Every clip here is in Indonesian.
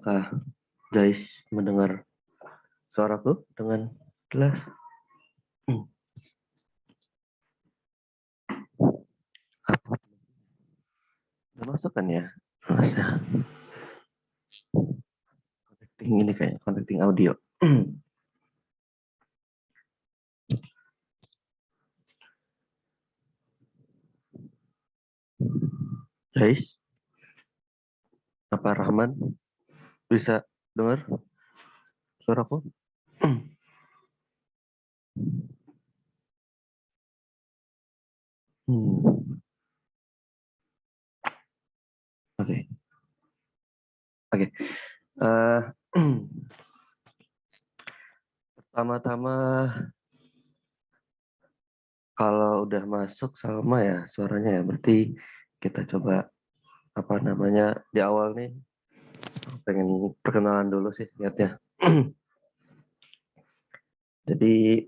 Apakah guys mendengar suaraku dengan jelas? Apa? Udah masuk kan ya? Connecting ini kayak connecting audio. Guys, apa Rahman bisa dengar suaraku? Oke. Oke. Pertama-tama kalau udah masuk sama ya suaranya ya, berarti kita coba apa namanya di awal nih pengen perkenalan dulu sih niatnya. Jadi,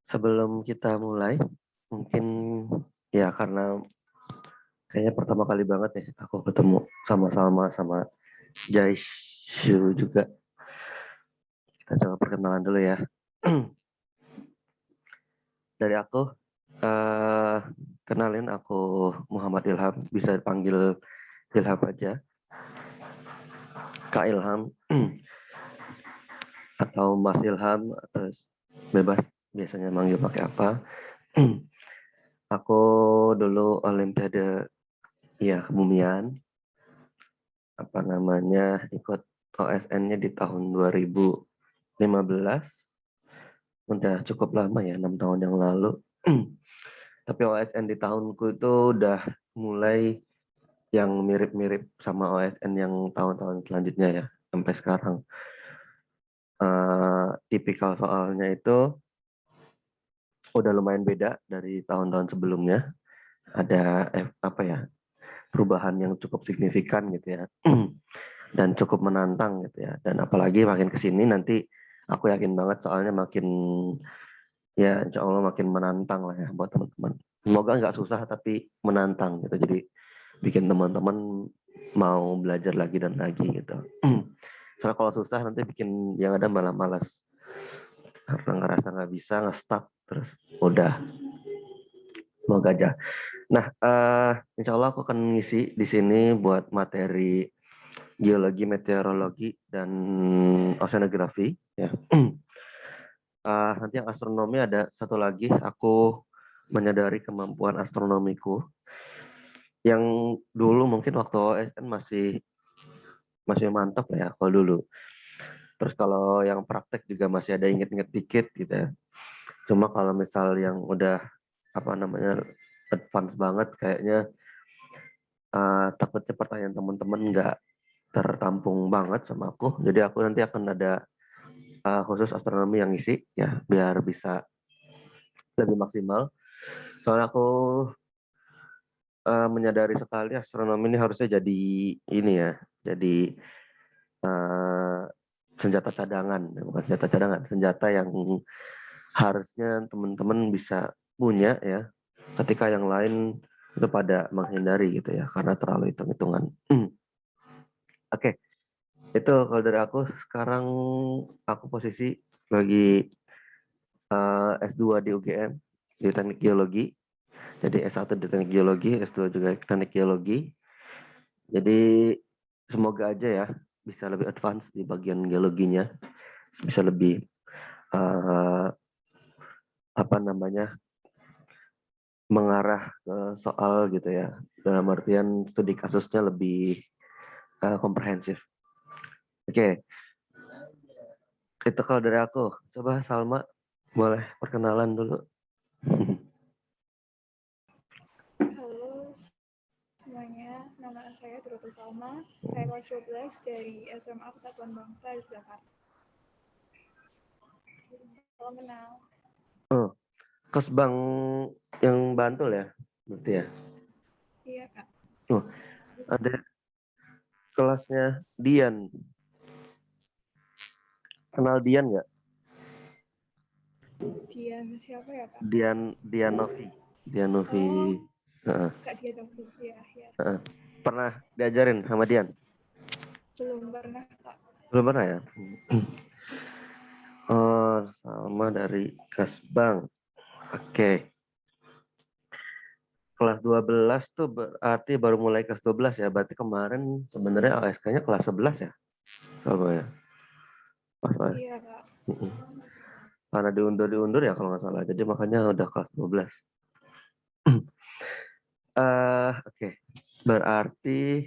sebelum kita mulai, mungkin ya karena kayaknya pertama kali banget ya aku ketemu sama Salma sama Jaishu juga. Kita coba perkenalan dulu ya. Dari aku, kenalin aku Muhammad Ilham, bisa dipanggil Ilham aja. Kak Ilham atau Mas Ilham, atau bebas biasanya manggil pakai apa. Aku dulu Olimpiade ya kebumian, apa namanya, ikut OSN-nya di tahun 2015. Udah cukup lama ya, 6 tahun yang lalu. Tapi OSN di tahunku itu udah mulai yang mirip-mirip sama OSN yang tahun-tahun selanjutnya ya, sampai sekarang. Tipikal soalnya itu udah lumayan beda dari tahun-tahun sebelumnya. Ada apa ya, perubahan yang cukup signifikan gitu ya. Dan cukup menantang gitu ya. Dan apalagi makin kesini nanti aku yakin banget soalnya makin ya insya Allah makin menantang lah ya buat teman-teman. Semoga nggak susah tapi menantang gitu. Jadi bikin teman-teman mau belajar lagi dan lagi gitu. Soalnya kalau susah nanti bikin yang ada malah malas. Karena ngerasa nggak bisa, nge-stuck terus udah. Semoga aja. Nah, insya Allah aku akan ngisi di sini buat materi geologi, meteorologi, dan oceanografi. Ya. Nanti yang astronomi ada satu lagi, aku menyadari kemampuan astronomiku. Yang dulu mungkin waktu OSN masih mantap lah ya kalau dulu. Terus kalau yang praktek juga masih ada inget-inget dikit gitu ya. Cuma kalau misal yang udah apa namanya advance banget kayaknya takutnya pertanyaan teman-teman nggak tertampung banget sama aku. Jadi aku nanti akan ada khusus astronomi yang isi ya biar bisa lebih maksimal. Soalnya aku menyadari sekali astronomi ini harusnya jadi ini ya, jadi uh, senjata cadangan, bukan senjata cadangan, senjata yang harusnya teman-teman bisa punya ya, ketika yang lain itu pada menghindari gitu ya, karena terlalu hitung-hitungan. Oke, itu kalau dari aku. Sekarang aku posisi lagi S2 di UGM di Teknik Geologi. Jadi S1 di Teknik Geologi, S2 juga Teknik Geologi. Jadi semoga aja ya bisa lebih advance di bagian geologinya, bisa lebih apa namanya mengarah ke soal gitu ya. Dalam artian studi kasusnya lebih komprehensif. Oke, itu kalau dari aku. Coba Salma boleh perkenalan dulu. Halo semuanya, nama saya Dorothea Salma, saya kelas 12 dari SMA Kesatuan Bangsa Jakarta. Salam kenal. Oh, Kesbang yang Bantul ya, berarti ya. Iya Kak. Oh, ada kelasnya Dian. Kenal Dian nggak? Dia siapa ya Kak? Dianovi. Oh, Dianovi. Kak Dia dong. Iya, iya. Pernah diajarin sama Dian? Belum pernah, Kak. Belum pernah ya? Oh, sama dari Kasbang. Oke. Kelas 12 tuh berarti baru mulai kelas 12 ya. Berarti kemarin sebenarnya ASK-nya kelas 11 ya? Sama ya? Pas ASK. Iya, Kak. Karena diundur ya kalau nggak salah. Jadi makanya udah kelas 12. Oke. Berarti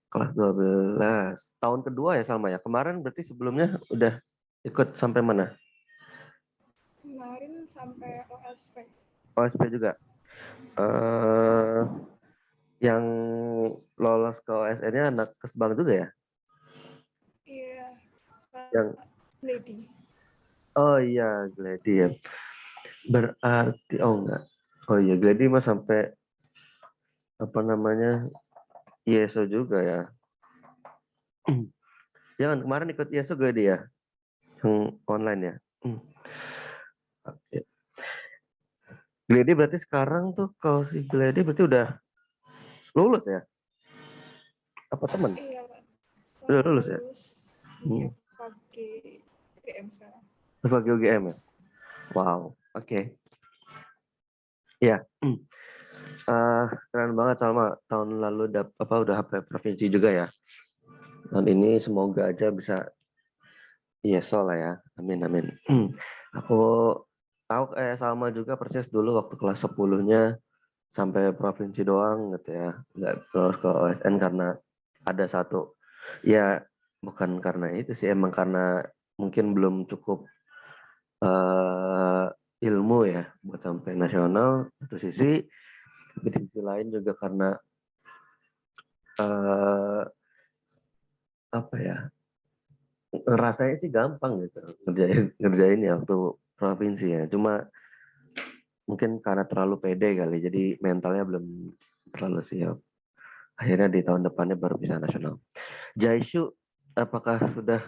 kelas 12. Tahun kedua ya Salma ya? Kemarin berarti sebelumnya udah ikut sampai mana? Kemarin sampai OSP. OSP juga. eh yang lolos ke OSN-nya anak Kesbang juga ya? Iya, Yang Kak Lady. oh iya Gladi ya. Berarti oh enggak. Oh iya Gladi mah sampai apa namanya ISO juga ya. Jangan kemarin ikut ISO Gladi ya, yang online ya. Oke. Gladi berarti sekarang tuh kalau si Gladi berarti udah lulus ya? Apa teman? Iya, Kak. Udah lulus ya? Lulus di Hmm. FKG UGM sekarang. Sebagai UGM ya? Wow. Oke. Ya. Keren banget Salma. Tahun lalu udah HP provinsi juga ya. Tahun ini semoga aja bisa ISO lah ya. Amin amin. Aku tahu Salma juga persis dulu waktu kelas 10-nya sampai provinsi doang gitu ya. Nggak terus ke OSN karena ada satu. Ya bukan karena itu sih, emang karena mungkin belum cukup ilmu ya buat sampai nasional satu sisi. Tapi di sisi lain juga karena eh, apa ya, rasanya sih gampang gitu ngerjain ya waktu provinsi ya. Cuma mungkin karena terlalu pede kali, jadi mentalnya belum terlalu siap. Akhirnya di tahun depannya baru bisa nasional. Jaisu, apakah sudah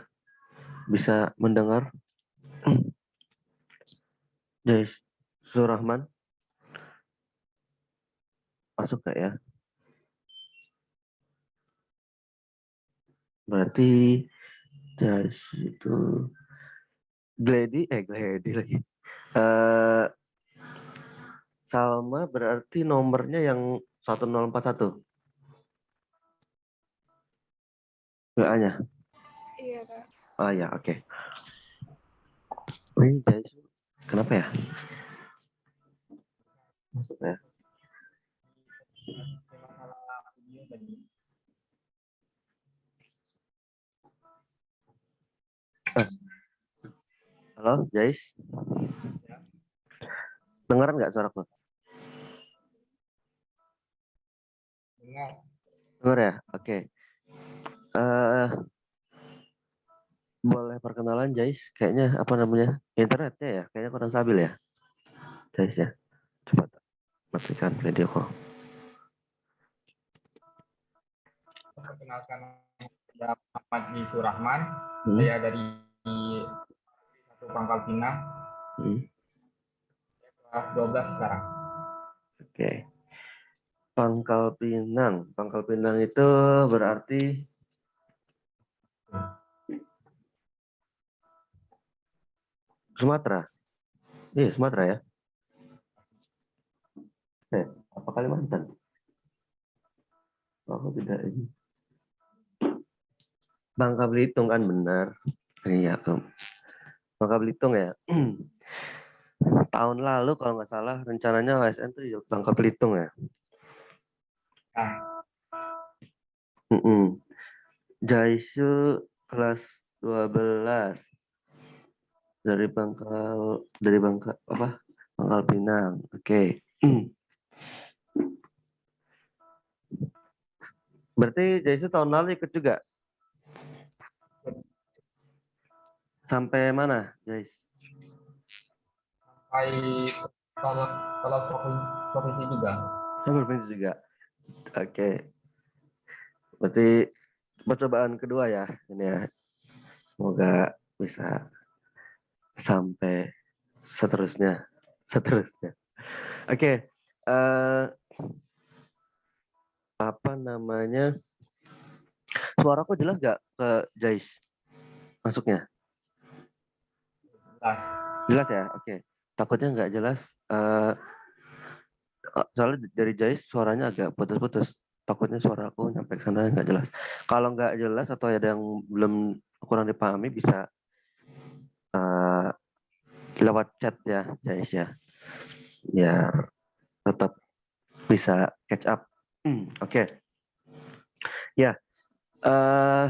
bisa mendengar? Jais Surahman, masuk gak ya? Berarti Jais itu Glady lagi. Eh Salma berarti nomornya yang 1041. WA-nya. Iya, Kak. Oh ya, oke. Ini Jaisu, kenapa ya? Masuk ya. Eh, halo, Jais. Dengeran nggak suaraku? Dengar. Denger ya? Oke. Eh boleh perkenalan Jais? Kayaknya apa namanya? Internetnya ya? Kayaknya kurang stabil ya? Jais ya? Coba matikan video call. Perkenalkan, saya Muhammad Di Surahman. Hmm. Saya dari satu Pangkal Pinang, Hmm. kelas 12 sekarang. Oke. Pangkal Pinang. Pangkal Pinang itu berarti Sumatera. Iya, Sumatera ya. Apa Kalimantan? Oh, tidak ini. Bangka Belitung kan benar. Iya, Bangka Belitung ya. Tahun lalu kalau nggak salah rencananya ASN tuh di Bangka Belitung ya. Nah, Jaisu kelas 12 dari Bangka apa? Pangkal Pinang. Oke. Berarti Jaisu tahun lalu ikut juga. Sampai mana, Jais? sampai kalau kalau provinsi juga. Sampai provinsi juga. Oke. Berarti percobaan kedua ya ini ya. Semoga bisa sampai seterusnya. Oke. apa namanya, suaraku jelas nggak ke Jais masuknya? Jelas. Jelas ya, oke. Takutnya nggak jelas. eh Soalnya dari Jais suaranya agak putus-putus. Takutnya suara aku nyampe ke sana nggak jelas. Kalau nggak jelas atau ada yang belum kurang dipahami bisa eh, lewat chat ya, Jais ya. Ya tetap bisa catch up. Oke. Ya, eh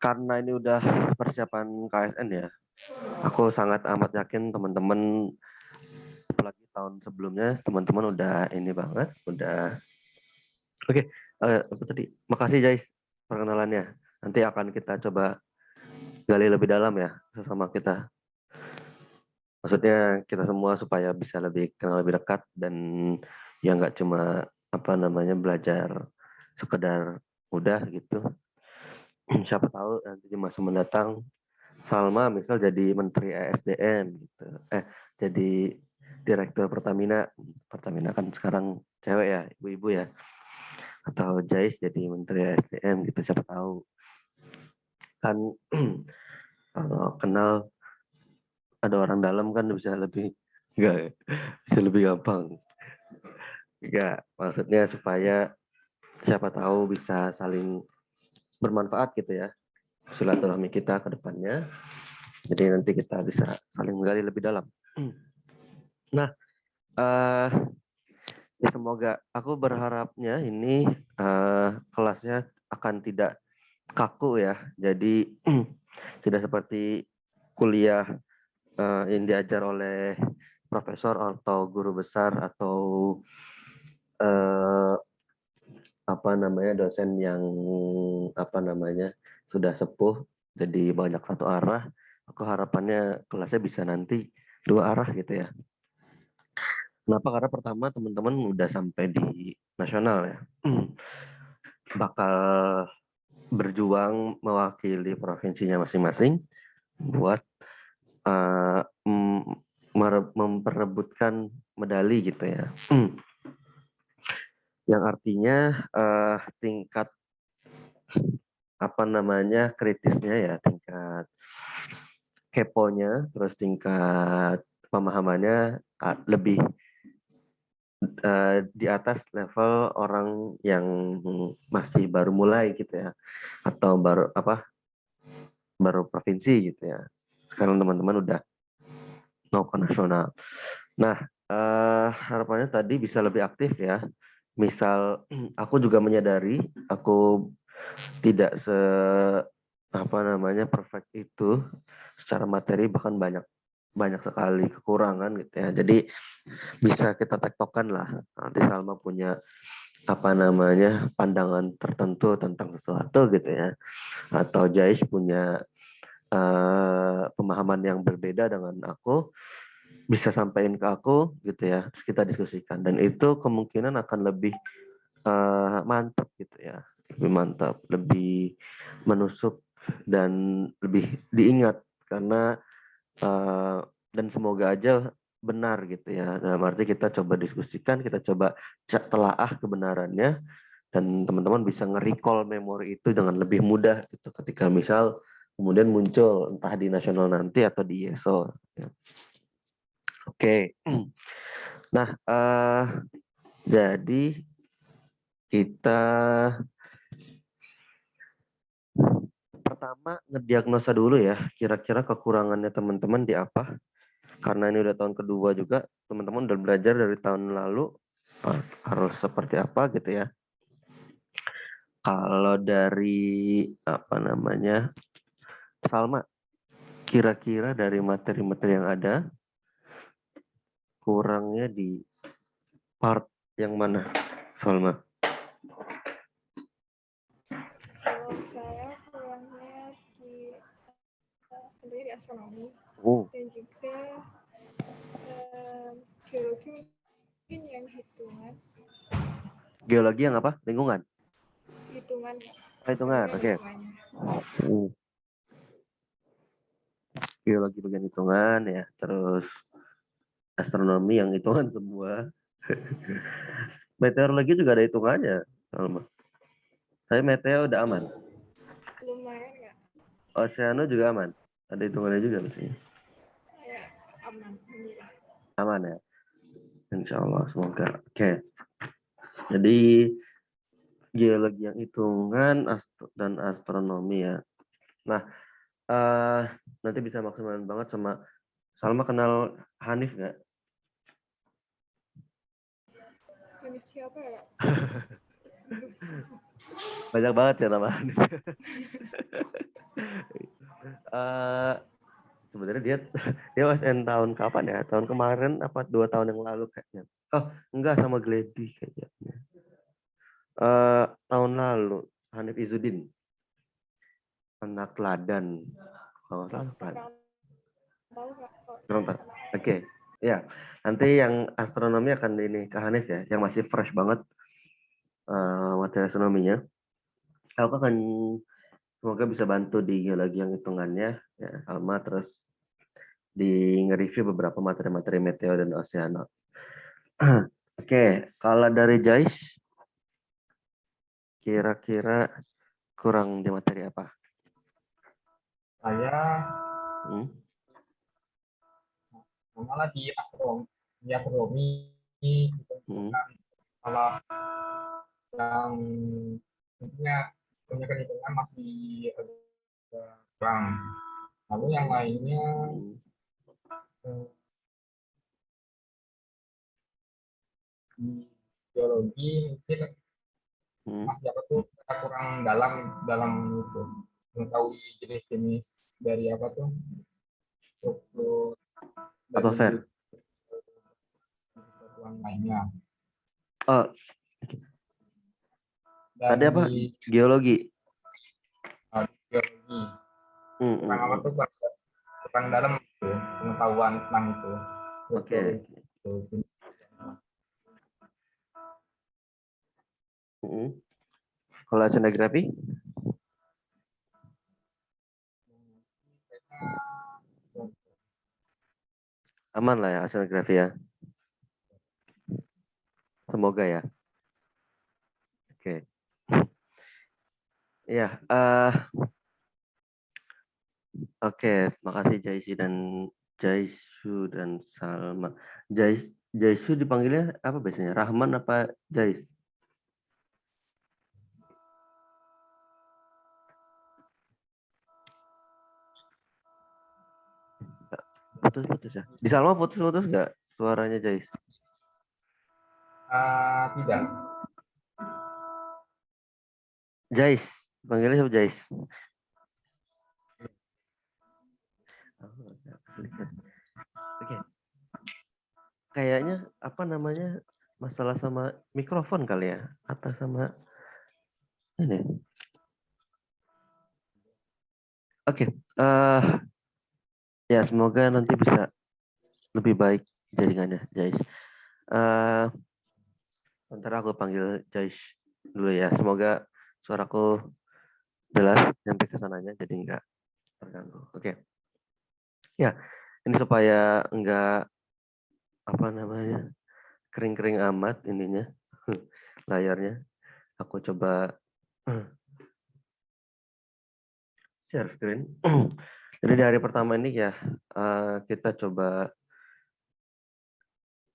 karena ini udah persiapan KSN ya, aku sangat amat yakin teman-teman, apalagi tahun sebelumnya, teman-teman udah ini banget, udah oke. Apa tadi? Makasih Jais perkenalannya. Nanti akan kita coba gali lebih dalam ya sesama kita. Maksudnya kita semua supaya bisa lebih kenal lebih dekat dan ya nggak cuma apa namanya belajar sekedar udah gitu. Siapa tahu nanti di masa mendatang Salma misal jadi Menteri ESDM gitu. Jadi Direktur Pertamina. Pertamina kan sekarang cewek ya, ibu-ibu ya. Atau Jais jadi Menteri ESDM gitu, siapa tahu. Kan kalau kenal ada orang dalam kan bisa lebih enggak, bisa lebih gampang. Enggak, maksudnya supaya siapa tahu bisa saling bermanfaat gitu ya silaturahmi kita ke depannya. Jadi nanti kita bisa saling menggali lebih dalam. Nah, eh ya semoga aku berharapnya ini kelasnya akan tidak kaku ya. Jadi tidak seperti kuliah yang diajar oleh profesor atau guru besar atau eh, apa namanya dosen yang apa namanya sudah sepuh jadi banyak satu arah. Aku harapannya kelasnya bisa nanti dua arah gitu ya. Kenapa? Karena pertama teman-teman udah sampai di nasional ya. Bakal berjuang mewakili provinsinya masing-masing buat uh, memperebutkan medali gitu ya. Yang artinya tingkat apa namanya kritisnya ya, tingkat keponya, terus tingkat pemahamannya lebih di atas level orang yang masih baru mulai gitu ya, atau baru provinsi gitu ya. Sekarang teman-teman udah mau ke nasional. Nah, harapannya tadi bisa lebih aktif ya. Misal aku juga menyadari aku tidak apa namanya perfect itu secara materi, bahkan banyak banyak sekali kekurangan gitu ya. Jadi bisa kita tektokan lah. Nanti Salma punya apa namanya pandangan tertentu tentang sesuatu gitu ya. Atau Jais punya pemahaman yang berbeda dengan aku, bisa sampaikan ke aku gitu ya, terus kita diskusikan dan itu kemungkinan akan lebih mantap gitu ya, lebih mantap, lebih menusuk dan lebih diingat karena dan semoga aja benar gitu ya. Dalam arti kita coba diskusikan, kita coba telaah kebenarannya dan teman-teman bisa nge-recall memori itu dengan lebih mudah gitu ketika misal kemudian muncul entah di nasional nanti atau di YESO. Ya. Oke. Nah, jadi kita pertama ngediagnosa dulu ya, kira-kira kekurangannya teman-teman di apa. Karena ini udah tahun kedua juga, teman-teman udah belajar dari tahun lalu harus seperti apa gitu ya. Kalau dari apa namanya, Salma, kira-kira dari materi-materi yang ada, kurangnya di part yang mana, Salma? Kalau saya kurangnya di tentunya di astronomi dan juga geologi mungkin yang hitungan. Geologi yang apa? Lingkungan? Hitungan. Hitungan, oke. Geologi bagian hitungan ya, terus astronomi yang hitungan semua. Meteorologi juga ada hitungannya. Salma. Saya meteo udah aman. Lumayan nggak? Oceano juga aman. Ada hitungannya juga mestinya. Ya, aman. Alhamdulillah. Aman ya. Insya Allah semoga. Oke. Jadi geologi yang hitungan dan astronomi ya. Nah, nanti bisa maksimal banget sama Salma. Kenal Hanif nggak? Ini siapa ya? Banyak banget ya nama Hanif. Eh, Sebenarnya dia USN tahun kapan ya? Tahun kemarin apa 2 tahun yang lalu kayaknya. Oh, enggak, sama Gledy kayaknya. Tahun lalu Hanif Izzuddin, anak teladan. Kalau nggak salah anak teladan. Tahu nggak? Kurang tahu. Oke. Ya, nanti yang astronomi akan ini ke Hanif ya, yang masih fresh banget materi astronominya. Aku akan semoga bisa bantu di geologi yang hitungannya ya, sama terus di nge-review beberapa materi-materi meteo dan oceano. Oke, kalau dari Jais kira-kira kurang di materi apa? Saya Hmm? malah di astronomi Hmm? kalau yang tentunya punya hitungan masih agak kurang. Lalu yang lainnya Hmm? eh, di geologi mungkin Hmm? masih apa tuh kita kurang dalam dalam itu mengetahui jenis-jenis dari apa tuh struktur dari Atmosfer. satuan lainnya. Oh, Dan tadi apa? di Geologi. geologi Hmm, kurang apa tuh kurang dalam itu pengetahuan tentang itu struktur Oke. itu. Hmm. Kalau oceanografi? Aman lah ya oceanografi ya. Semoga ya. Oke. Ya, oke. Makasih Jaisu dan Salma. Jaisu dipanggilnya apa biasanya? Rahman apa Jais? Putus-putus ya. Di Salma putus-putus nggak suaranya Jais? Tidak. Jais. Panggilnya siapa Jais? Oke. Kayaknya apa namanya masalah sama mikrofon kali ya, atau sama ini. Oke. Ya semoga nanti bisa lebih baik jaringannya, Jais. Bentar aku panggil Jais dulu ya. Semoga suaraku jelas sampai ke sananya, jadi enggak terganggu. Oke. Ya, ini supaya enggak apa namanya kering-kering amat ininya layarnya. Aku coba share screen. Jadi di hari pertama ini ya kita coba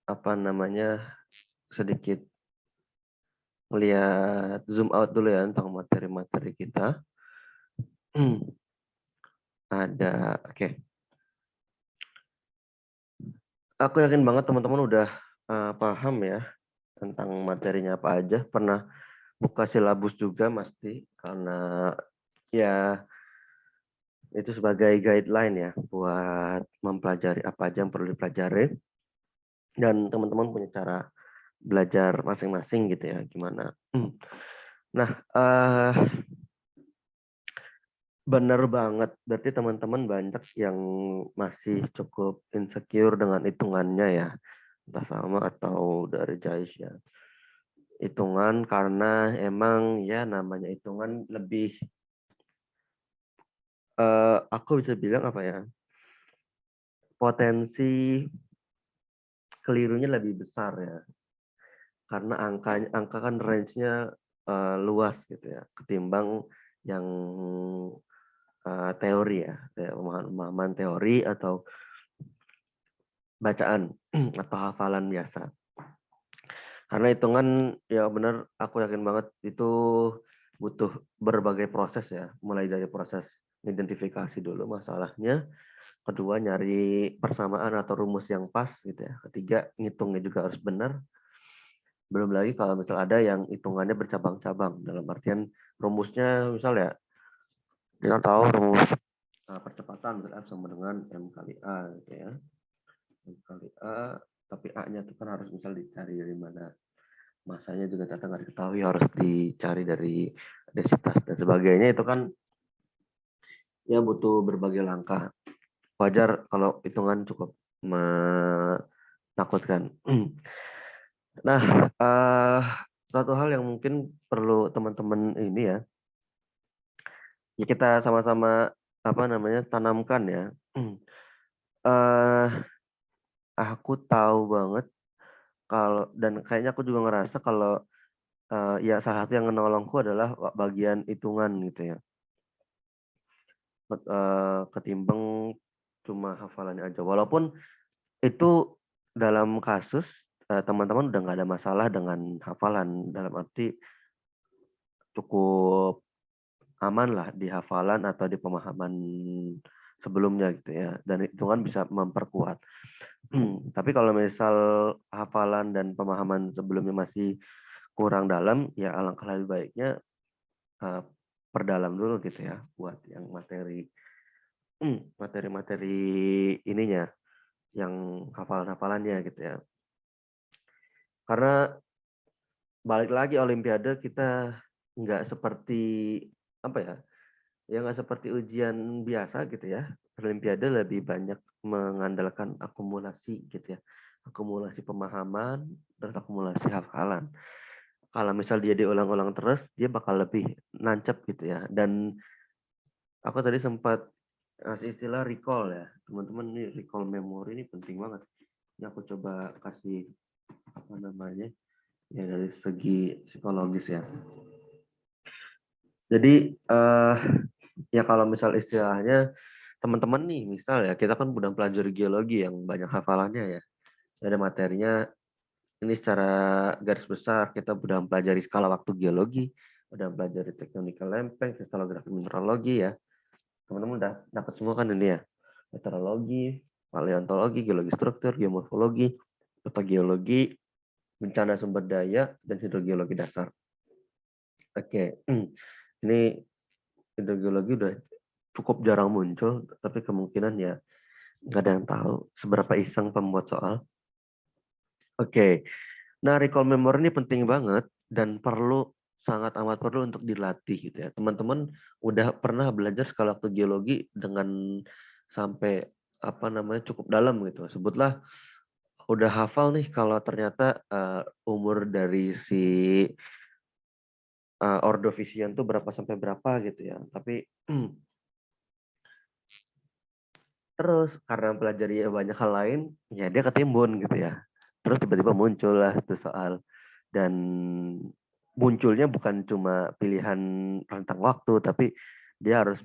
apa namanya sedikit melihat zoom out dulu ya tentang materi-materi kita. Ada, oke. Aku yakin banget teman-teman udah paham ya tentang materinya apa aja. Pernah buka silabus juga pasti karena ya itu sebagai guideline ya buat mempelajari apa aja yang perlu dipelajari. Dan teman-teman punya cara belajar masing-masing gitu ya gimana. Nah, benar banget. Berarti teman-teman banyak yang masih cukup insecure dengan hitungannya ya. Entah sama atau dari Jais ya. Hitungan karena emang ya namanya hitungan lebih aku bisa bilang apa ya? Potensi kelirunya lebih besar ya. karena angka kan range-nya luas gitu ya, ketimbang yang teori ya, pemahaman teori atau bacaan atau hafalan biasa. Karena hitungan ya benar, aku yakin banget itu butuh berbagai proses ya, mulai dari proses identifikasi dulu masalahnya, kedua nyari persamaan atau rumus yang pas gitu ya, ketiga ngitungnya juga harus benar. Belum lagi kalau misal ada yang hitungannya bercabang-cabang, dalam artian rumusnya misal ya, kita tahu rumus percepatan misal F sama dengan M kali A gitu ya. M kali A, tapi A-nya itu kan harus misal dicari dari mana. Masanya juga ternyata nggak diketahui, harus dicari dari densitas dan sebagainya. Itu kan ya butuh berbagai langkah. Wajar kalau hitungan cukup menakutkan. Nah, satu hal yang mungkin perlu teman-teman ini ya kita sama-sama tanamkan ya. Aku tahu banget kalau, dan kayaknya aku juga ngerasa kalau ya salah satu yang menolongku adalah bagian hitungan gitu ya. Ketimbang cuma hafalannya aja. Walaupun itu dalam kasus teman-teman udah nggak ada masalah dengan hafalan, dalam arti cukup aman lah di hafalan atau di pemahaman sebelumnya gitu ya. Dan hitungan bisa memperkuat. Tapi kalau misal hafalan dan pemahaman sebelumnya masih kurang dalam, ya alangkah lebih baiknya perdalam dulu gitu ya, buat yang materi ininya, yang hafalan-hafalannya gitu ya. Karena balik lagi Olimpiade kita nggak seperti nggak seperti ujian biasa gitu ya. Olimpiade lebih banyak mengandalkan akumulasi gitu ya, akumulasi pemahaman dan akumulasi hafalan. Kalau misal dia diulang-ulang terus, dia bakal lebih nancep gitu ya. Dan aku tadi sempat kasih istilah recall ya, teman-teman. Ini recall memori ini penting banget. Ini aku coba kasih ya dari segi psikologis ya. Jadi ya kalau misal istilahnya teman-teman nih, misal ya kita kan udah pelajari geologi yang banyak hafalannya ya. Ada materinya ini secara garis besar kita udah pelajari skala waktu geologi, udah pelajari tektonika lempeng, kristalografi mineralogi ya. Teman-teman udah dapat semua kan ini ya. Meteorologi, paleontologi, geologi struktur, geomorfologi, geologi, bencana sumber daya, dan hidrogeologi dasar. Oke, ini hidrogeologi udah cukup jarang muncul, tapi kemungkinan ya nggak ada yang tahu seberapa iseng pembuat soal. Oke, nah recall memory ini penting banget dan sangat amat perlu untuk dilatih gitu ya. Teman-teman udah pernah belajar skala waktu geologi dengan sampai cukup dalam gitu. Sebutlah udah hafal nih kalau ternyata umur dari si Ordovisian tuh berapa sampai berapa gitu ya. Tapi terus karena pelajari banyak hal lain, ya dia ketimbun gitu ya. Terus tiba-tiba muncul lah itu soal. Dan munculnya bukan cuma pilihan rentang waktu, tapi dia harus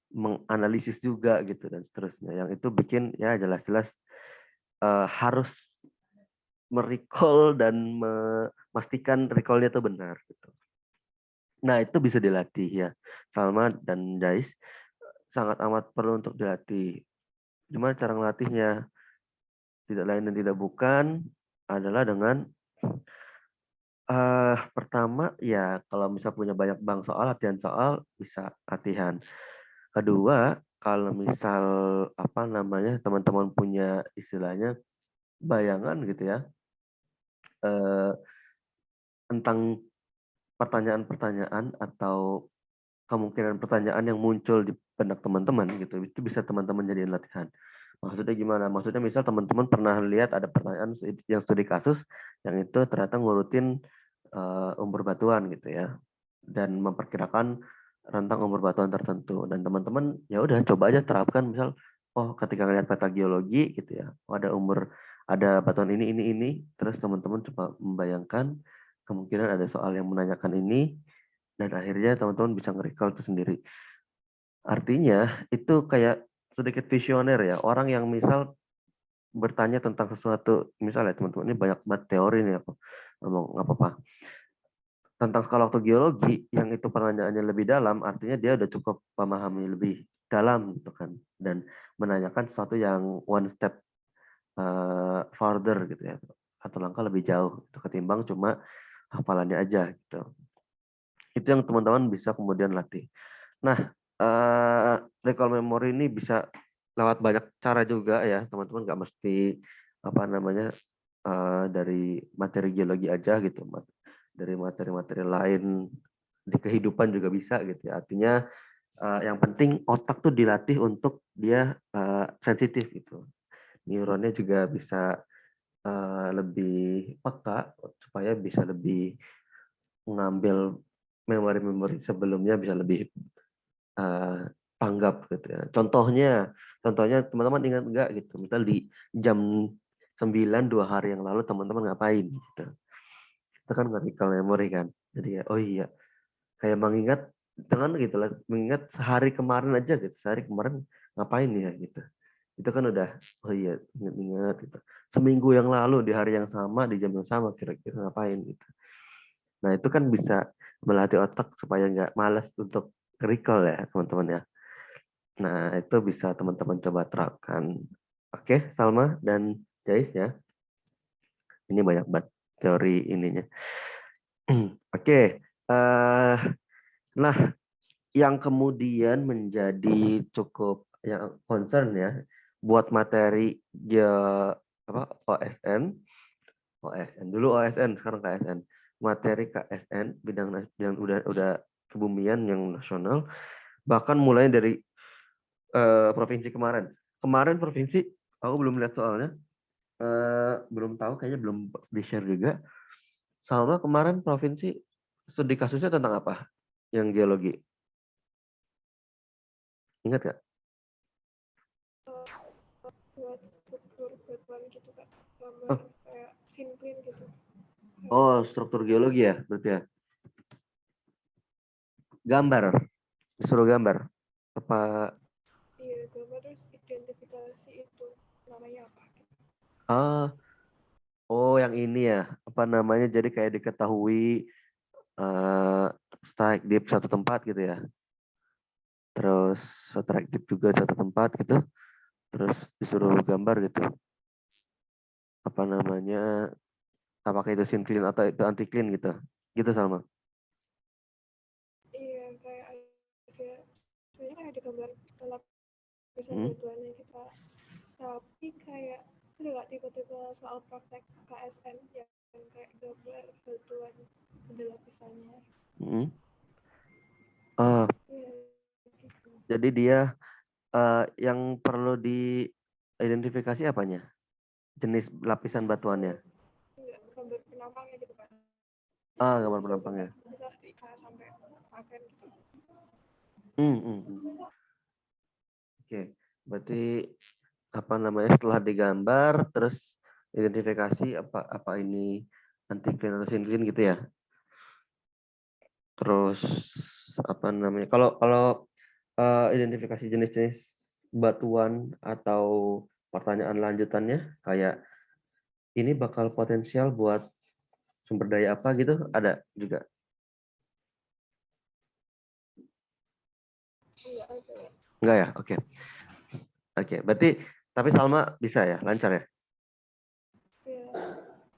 menganalisis juga gitu dan seterusnya. Yang itu bikin ya jelas-jelas harus merecall dan memastikan recallnya itu benar gitu. Nah itu bisa dilatih ya, Salma dan Jais, sangat amat perlu untuk dilatih. Gimana cara ngelatihnya? Tidak lain dan tidak bukan adalah dengan pertama ya kalau misal punya banyak bank soal, latihan soal bisa latihan. Kedua, kalau misal teman-teman punya istilahnya bayangan gitu ya tentang pertanyaan-pertanyaan atau kemungkinan pertanyaan yang muncul di benak teman-teman gitu, itu bisa teman-teman jadiin latihan. Maksudnya gimana? Maksudnya misal teman-teman pernah lihat ada pertanyaan yang studi kasus yang itu ternyata ngurutin umur batuan gitu ya, dan memperkirakan rentang umur batuan tertentu, dan teman-teman ya udah coba aja terapkan, misal ketika ngelihat peta geologi gitu ya, ada umur ada batuan ini, terus teman-teman coba membayangkan kemungkinan ada soal yang menanyakan ini, dan akhirnya teman-teman bisa nge-recall itu sendiri. Artinya itu kayak sedikit visioner ya, orang yang misal bertanya tentang sesuatu, misalnya teman-teman ini banyak banget teori nih, aku ngomong nggak apa-apa, tentang skala waktu geologi yang itu pertanyaannya lebih dalam, artinya dia udah cukup memahami lebih dalam gitu kan, dan menanyakan sesuatu yang one step further gitu ya, satu langkah lebih jauh itu ketimbang cuma hafalannya aja gitu. Itu yang teman-teman bisa kemudian latih. Nah, recall memory ini bisa lewat banyak cara juga ya, teman-teman nggak mesti apa namanya dari materi geologi aja gitu, dari materi-materi lain di kehidupan juga bisa gitu ya. Artinya yang penting otak tuh dilatih untuk dia sensitif gitu. Neuronnya juga bisa lebih peka supaya bisa lebih mengambil memori-memori sebelumnya bisa lebih tanggap gitu ya. Contohnya teman-teman ingat nggak gitu, misal di jam 9 2 hari yang lalu teman-teman ngapain gitu. Itu kan recall memory kan. Jadi ya, oh iya, kayak mengingat dengan gitu lah, mengingat sehari kemarin aja gitu, sehari kemarin ngapain ya gitu. Itu kan udah, oh iya, ingat-ingat gitu. Seminggu yang lalu di hari yang sama, di jam yang sama, kira-kira ngapain gitu. Nah, itu kan bisa melatih otak supaya nggak malas untuk recall ya, teman-teman ya. Nah, itu bisa teman-teman coba terapkan. Oke, Salma dan Jais ya. Ini banyak banget teori ininya. Oke, nah yang kemudian menjadi cukup yang concern ya buat materi apa OSN dulu OSN sekarang KSN, materi KSN bidang yang udah kebumian yang nasional, bahkan mulai dari provinsi kemarin provinsi aku belum lihat soalnya, belum tahu, kayaknya belum di share juga. Sama kemarin provinsi studi kasusnya tentang apa yang geologi, ingat gak? Buat struktur batuan gitu kak, gambar Oh, kayak sincline gitu. oh, struktur geologi ya berarti ya, gambar, disuruh gambar apa? Iya, gambar terus identifikasi itu namanya apa gitu. Ah, oh yang ini ya, apa namanya, jadi kayak diketahui eh strike di satu tempat gitu ya, terus strike deep juga di satu tempat gitu, terus disuruh gambar gitu, apa namanya, apakah itu sincline atau itu anticline gitu, gitu Salma. Iya, kayak ada sebenarnya ada gambar lapisan Hmm? batuannya kita, tapi kayak itu nggak tipe-tipe soal praktek KSN yang kayak gambar batuan ada lapisannya. Hmm? Oh, Iya, gitu. jadi dia yang perlu diidentifikasi apanya, jenis lapisan batuannya. Enggak, gambar penampangnya gitu kan. Ah, gambar Bisa penampangnya. bisa sampai paten gitu. Hmm, hmm, hmm. Oke, berarti apa namanya, setelah digambar terus identifikasi apa ini anticline atau syncline gitu ya. Terus apa namanya, kalau kalau identifikasi jenis-jenis batuan atau pertanyaan lanjutannya kayak ini bakal potensial buat sumber daya apa gitu, ada juga. Enggak ada. Enggak ya? Oke. Oke, berarti tapi Salma bisa ya, lancar ya? Ya,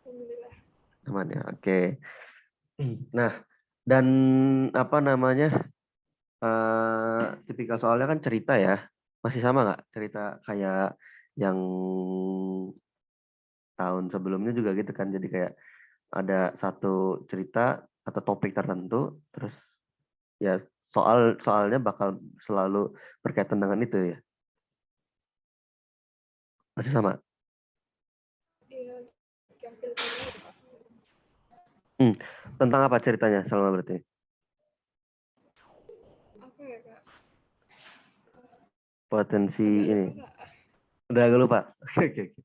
alhamdulillah. Aman ya. Oke. Nah, dan apa namanya? Tipikal soalnya kan cerita ya. Masih sama nggak cerita kayak yang tahun sebelumnya juga gitu kan. Jadi kayak ada satu cerita atau topik tertentu, terus ya soalnya bakal selalu berkaitan dengan itu ya. Masih sama. Iya, yang pilkada itu Pak. Hmm. Tentang apa ceritanya Salma berarti? Apa ya kak? Potensi Agak ini. lupa kak. Udah agak lupa. Oke, oke, oke.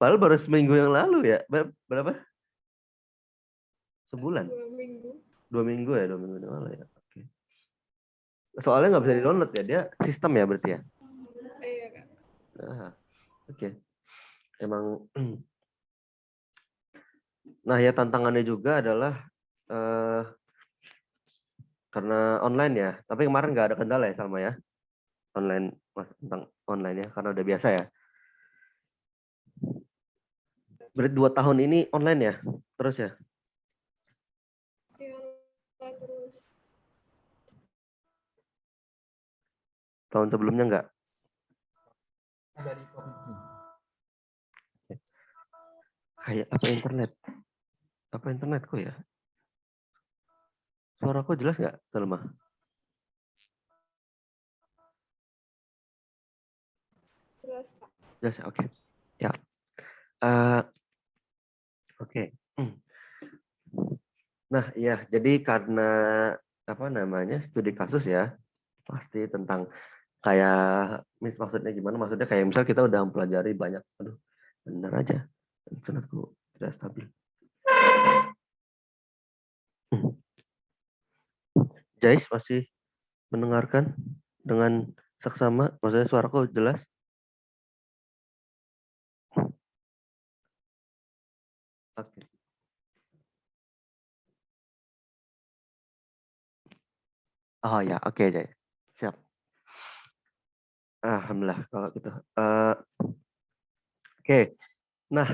Padahal baru seminggu yang lalu ya. Berapa? Sebulan? 2 minggu. 2 minggu ya, 2 minggu yang lalu ya. Oke. Soalnya nggak bisa di-download ya, dia sistem ya berarti ya. Iya, Kak. Oke. Emang, nah ya tantangannya juga adalah karena online ya. Tapi kemarin nggak ada kendala ya Salma ya. Online, tentang online ya, karena udah biasa ya. Berarti 2 tahun ini online ya, terus ya. Iya, terus. Tahun sebelumnya nggak. Dari provinsi. Kayak apa internet? Apa internetku ya? Suaraku jelas nggak, Salma? Jelas, Kak. Jelas, oke. Ya. Eh, oke. Nah, iya. Jadi karena apa namanya studi kasus ya, pasti tentang kayak maksudnya gimana? Maksudnya kayak misal kita udah mempelajari banyak. Aduh, benar aja. Internetku tidak stabil. Jais masih mendengarkan dengan seksama? Maksudnya suaraku jelas? Oke. Oh ya, oke Jais. Siap. Alhamdulillah kalau gitu. Oke. Nah,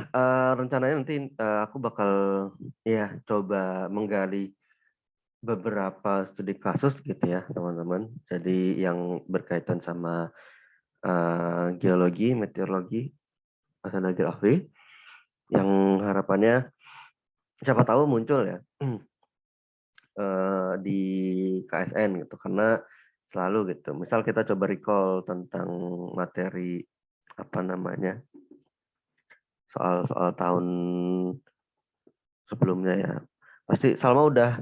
rencananya nanti aku bakal ya coba menggali beberapa studi kasus gitu ya, teman-teman. Jadi yang berkaitan sama geologi, meteorologi, oceanografi, yang harapannya siapa tahu muncul ya di KSN gitu, karena selalu gitu. Misal kita coba recall tentang materi apa namanya soal-soal tahun sebelumnya ya. Pasti Salma udah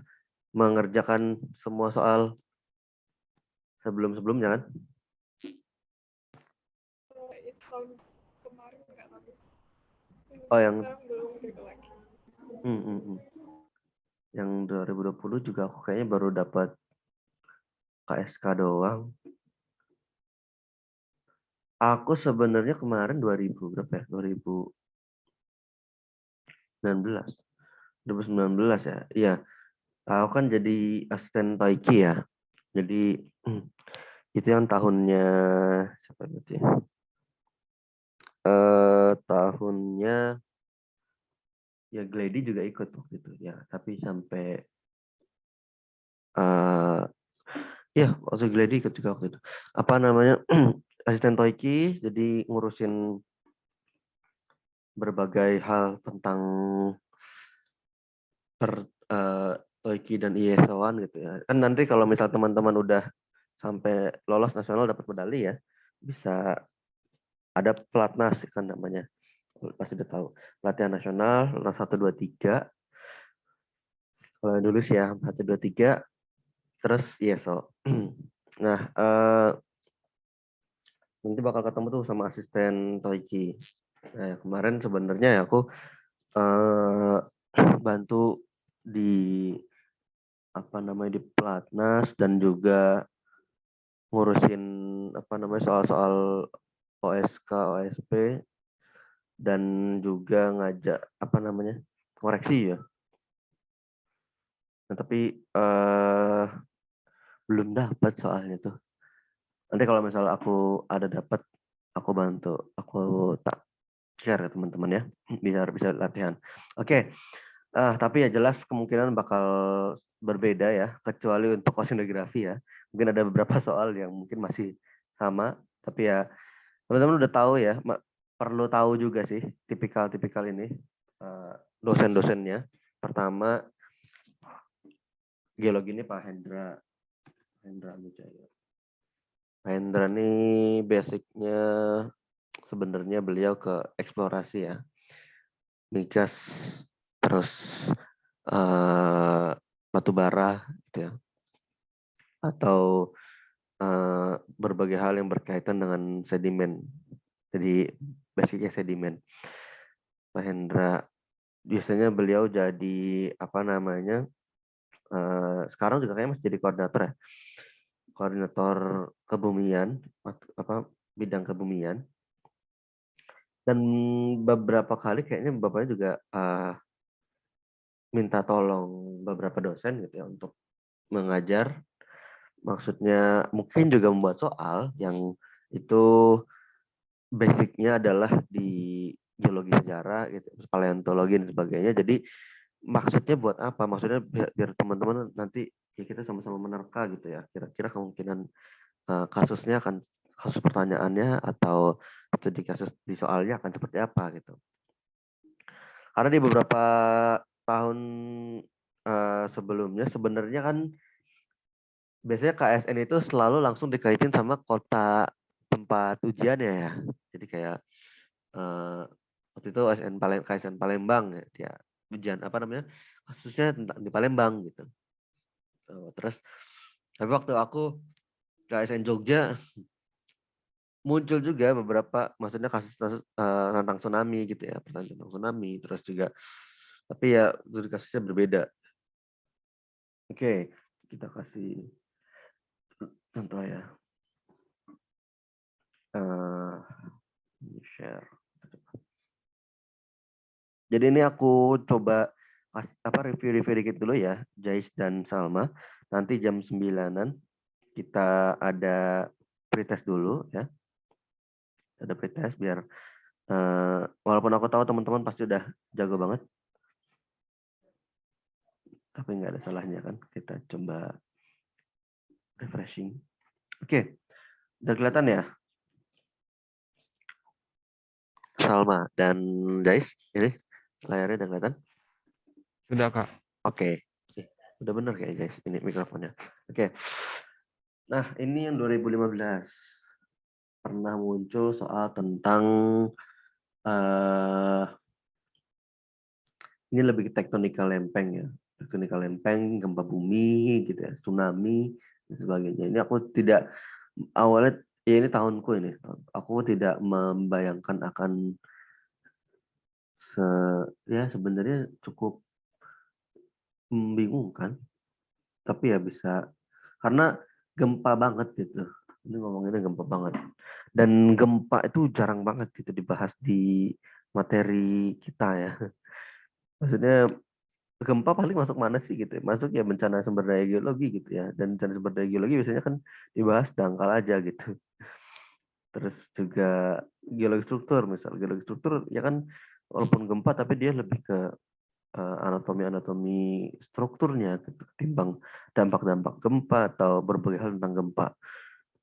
mengerjakan semua soal sebelum-sebelumnya kan? Itu tahun kemarin nggak tahu. Oh yang Sekarang belum gitu lagi. yang 2020 juga aku kayaknya baru dapat KSK doang. Aku sebenarnya kemarin 2000 berapa ya? 2019. 2019 ya. Iya. Aku kan jadi asisten Taiki ya. Jadi itu yang tahunnya siapa berarti? Tahunnya ya Glady juga ikut waktu itu ya. Tapi sampai ya waktu Glady ikut juga waktu itu. Apa namanya? Asisten Toiki, jadi ngurusin berbagai hal tentang Toiki dan ISO-an gitu ya. Kan nanti kalau misal teman-teman udah sampai lolos nasional dapat medali ya, bisa ada pelatnas kan namanya. Pasti udah tahu. Pelatihan nasional, pelatnas 1 2 3. Kalau yang dulu sih ya 1 2 3 terus ISO. Nah, nanti bakal ketemu tuh sama asisten Toiki. Nah, kemarin sebenarnya ya aku bantu di apa namanya di pelatnas dan juga ngurusin apa namanya soal-soal OSK, OSP dan juga ngajak apa namanya koreksi ya. Nah, tapi belum dapat soalnya tuh. Nanti kalau misalnya aku ada dapat, aku bantu, aku tak share ya teman-teman ya, bisa latihan. Oke. Tapi ya jelas kemungkinan bakal berbeda ya, kecuali untuk oceanografi ya. Mungkin ada beberapa soal yang mungkin masih sama, tapi ya teman-teman udah tahu ya, perlu tahu juga sih tipikal-tipikal ini dosen-dosennya. Pertama, geologi ini Pak Hendra Wijaya. Pak Hendra ini basicnya sebenarnya beliau ke eksplorasi ya, migas, terus batu bara gitu ya, atau berbagai hal yang berkaitan dengan sedimen. Jadi basicnya sedimen. Pak Hendra. Biasanya beliau jadi apa namanya? Sekarang juga kayaknya masih jadi koordinator ya. Koordinator kebumian, apa bidang kebumian. Dan beberapa kali kayaknya bapaknya juga minta tolong beberapa dosen gitu ya untuk mengajar. Maksudnya mungkin juga membuat soal yang itu basicnya adalah di geologi sejarah, gitu, paleontologi dan sebagainya. Jadi maksudnya buat apa? Maksudnya biar teman-teman nanti ya kita sama-sama menerka gitu ya. Kira-kira kemungkinan kasusnya akan kasus pertanyaannya atau studi kasus di soalnya akan seperti apa gitu. Karena di beberapa tahun sebelumnya sebenarnya kan biasanya KSN itu selalu langsung dikaitin sama kota tempat ujiannya ya. Jadi kayak waktu itu KSN Palembang ya, dia ujian apa namanya kasusnya tentang di Palembang gitu. Terus tapi waktu aku KSN Jogja muncul juga beberapa maksudnya kasus-kasus tentang tsunami gitu ya, pertanyaan tentang tsunami, terus juga tapi ya studi kasusnya berbeda. Oke, kita kasih contoh ya. Share. Jadi ini aku coba review dikit dulu ya, Jais dan Salma. Nanti jam 9-an kita ada pretest dulu ya. Ada pretest biar walaupun aku tahu teman-teman pasti udah jago banget. Tapi nggak ada salahnya kan kita coba refreshing. Oke. Udah kelihatan ya? Salma dan Jais, ini layarnya udah kelihatan? Sudah, Kak. Oke. Udah bener kayak guys ini mikrofonnya. Oke. Nah, ini yang 2015 pernah muncul soal tentang ini lebih ke tektonikal lempeng ya. Tektonikal lempeng, gempa bumi gitu ya, tsunami dan sebagainya. Ini aku tidak awalnya ya ini tahunku ini. Aku tidak membayangkan akan ya sebenarnya cukup membingungkan. Tapi ya bisa karena gempa banget gitu. Ini ngomonginnya gempa banget. Dan gempa itu jarang banget gitu dibahas di materi kita ya. Maksudnya gempa paling masuk mana sih gitu. Masuk ya bencana sumber daya geologi gitu ya. Dan bencana sumber daya geologi biasanya kan dibahas dangkal aja gitu. Terus juga geologi struktur misal. Geologi struktur ya kan walaupun gempa tapi dia lebih ke anatomi strukturnya gitu, ketimbang dampak-dampak gempa atau berbagai hal tentang gempa.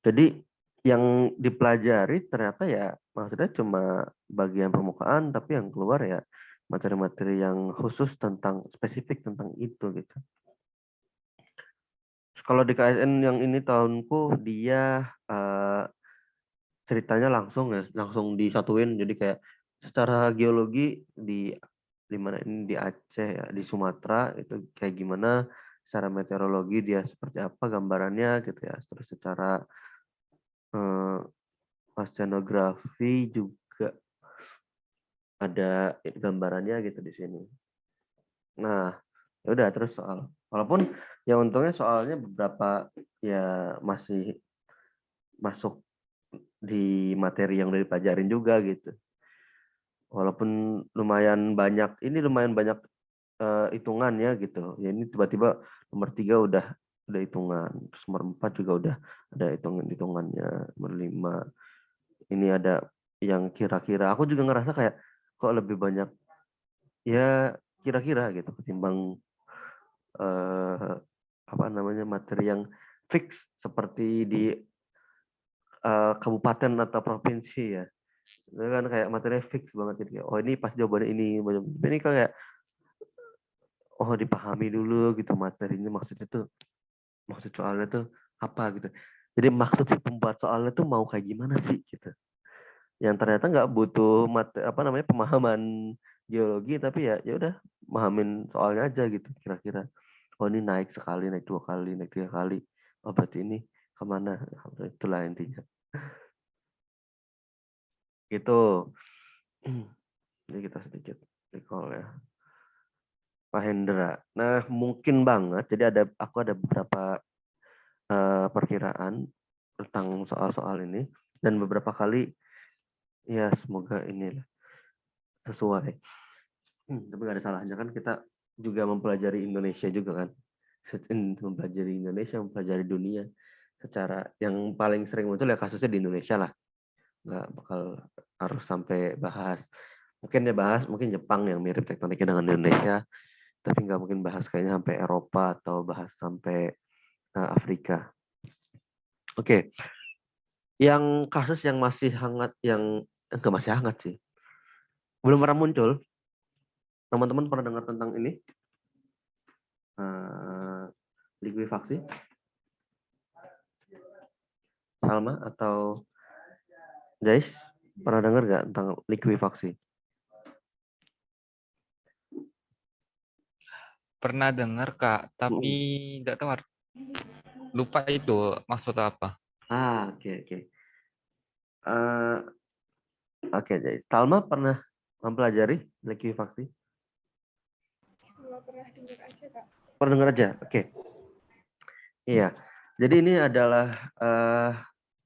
Jadi yang dipelajari ternyata ya maksudnya cuma bagian permukaan, tapi yang keluar ya materi-materi yang khusus tentang spesifik tentang itu gitu. Terus kalau di KSN yang ini tahunku dia ceritanya langsung ya, langsung disatuin. Jadi kayak secara geologi di mana ini di Aceh ya, di Sumatera itu kayak gimana, secara meteorologi dia seperti apa gambarannya gitu ya. Terus secara oceanografi juga ada gambarannya gitu di sini. Nah, ya udah terus soal. Walaupun ya untungnya soalnya beberapa ya masih masuk di materi yang udah dipelajarin juga gitu. Walaupun lumayan banyak hitungannya gitu. Ya ini tiba-tiba nomor 3 udah hitungan. Terus nomor 4 juga udah ada hitungannya. Nomor 5 ini ada yang kira-kira. Aku juga ngerasa kayak kok lebih banyak ya kira-kira gitu ketimbang apa namanya materi yang fix seperti di kabupaten atau provinsi ya. Itu kan kayak materi fix banget gitu. Oh ini pas jawabannya ini kayak oh dipahami dulu gitu materinya maksudnya tuh maksud soalnya tuh apa gitu. Jadi maksud si pembuat soalnya tuh mau kayak gimana sih gitu. Yang ternyata nggak butuh apa namanya pemahaman geologi tapi ya udah pemahamin soalnya aja gitu kira-kira. Oh ini naik sekali, naik 2 kali, naik 3 kali. Oh berarti ini kemana? Itulah intinya. Gitu. Jadi kita sedikit recall ya. Pak Hendra. Nah, mungkin banget. Jadi aku ada beberapa perkiraan tentang soal-soal ini dan beberapa kali ya semoga ini sesuai. Tapi nggak ada salahnya kan kita juga mempelajari Indonesia juga kan. Mempelajari Indonesia, mempelajari dunia. Secara yang paling sering muncul ya kasusnya di Indonesia lah. Nggak bakal harus sampai bahas. Mungkin ya bahas mungkin Jepang yang mirip tektoniknya dengan Indonesia. Tapi nggak mungkin bahas kayaknya sampai Eropa atau bahas sampai Afrika. Oke. Yang kasus yang masih hangat, yang enggak masih hangat sih. Belum pernah muncul. Teman-teman pernah dengar tentang ini? Likuifaksi? Salma atau Jais? Pernah dengar nggak tentang likuifaksi? Pernah dengar Kak, tapi nggak tahu lupa itu maksud apa. Oke. Oke, Jais. Salma pernah mempelajari likuifaksi? Cuma pernah dengar aja, Kak. Pernah dengar aja? Oke. Iya. Jadi ini adalah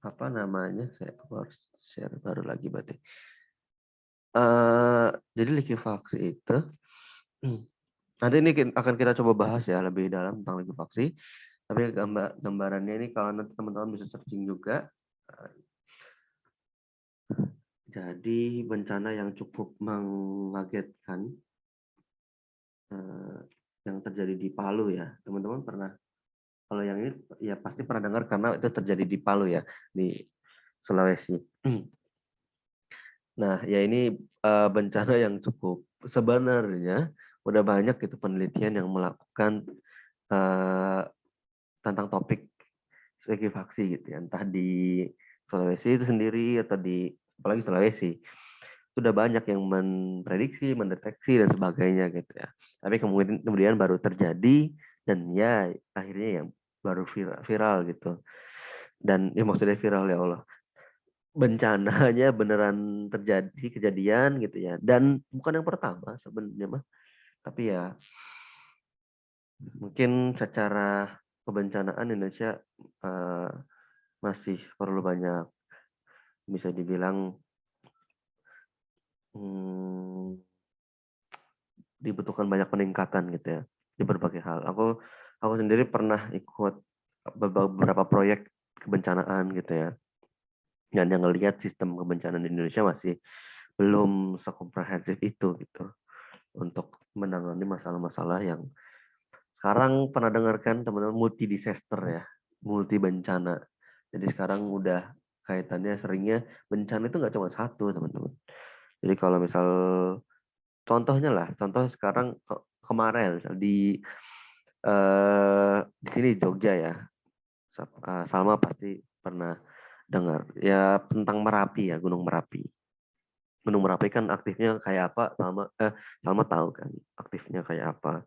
apa namanya? Saya harus share baru lagi berarti. Jadi likuifaksi itu nanti ini akan kita coba bahas ya lebih dalam tentang likuifaksi. Tapi gambarannya ini kalau nanti teman-teman bisa searching juga. Jadi bencana yang cukup mengagetkan yang terjadi di Palu ya. Teman-teman pernah, kalau yang ini ya pasti pernah dengar karena itu terjadi di Palu ya, di Sulawesi. Nah, ya ini bencana yang cukup sebenarnya udah banyak gitu penelitian yang melakukan tentang topik likuifaksi gitu ya, entah di Sulawesi itu sendiri atau di apalagi Sulawesi. Sudah banyak yang memprediksi, mendeteksi dan sebagainya gitu ya. Tapi kemudian baru terjadi dan ya akhirnya yang baru viral gitu. Dan ya maksudnya viral ya Allah. Bencananya beneran terjadi kejadian gitu ya. Dan bukan yang pertama sebenarnya mah. Tapi ya mungkin secara kebencanaan Indonesia masih perlu banyak bisa dibilang dibutuhkan banyak peningkatan gitu ya di berbagai hal. Aku sendiri pernah ikut beberapa proyek kebencanaan gitu ya. Dan yang ngelihat sistem kebencanaan di Indonesia masih belum sekomprehensif itu gitu untuk menangani masalah-masalah yang sekarang pernah dengarkan teman-teman multi disaster ya, multi bencana. Jadi sekarang udah kaitannya seringnya bencana itu nggak cuma satu teman-teman. Jadi kalau misal contohnya lah, contoh sekarang kemarin di sini Jogja ya, Salma pasti pernah dengar ya tentang Merapi ya, Gunung Merapi. Gunung Merapi kan aktifnya kayak apa? Salma tahu kan aktifnya kayak apa.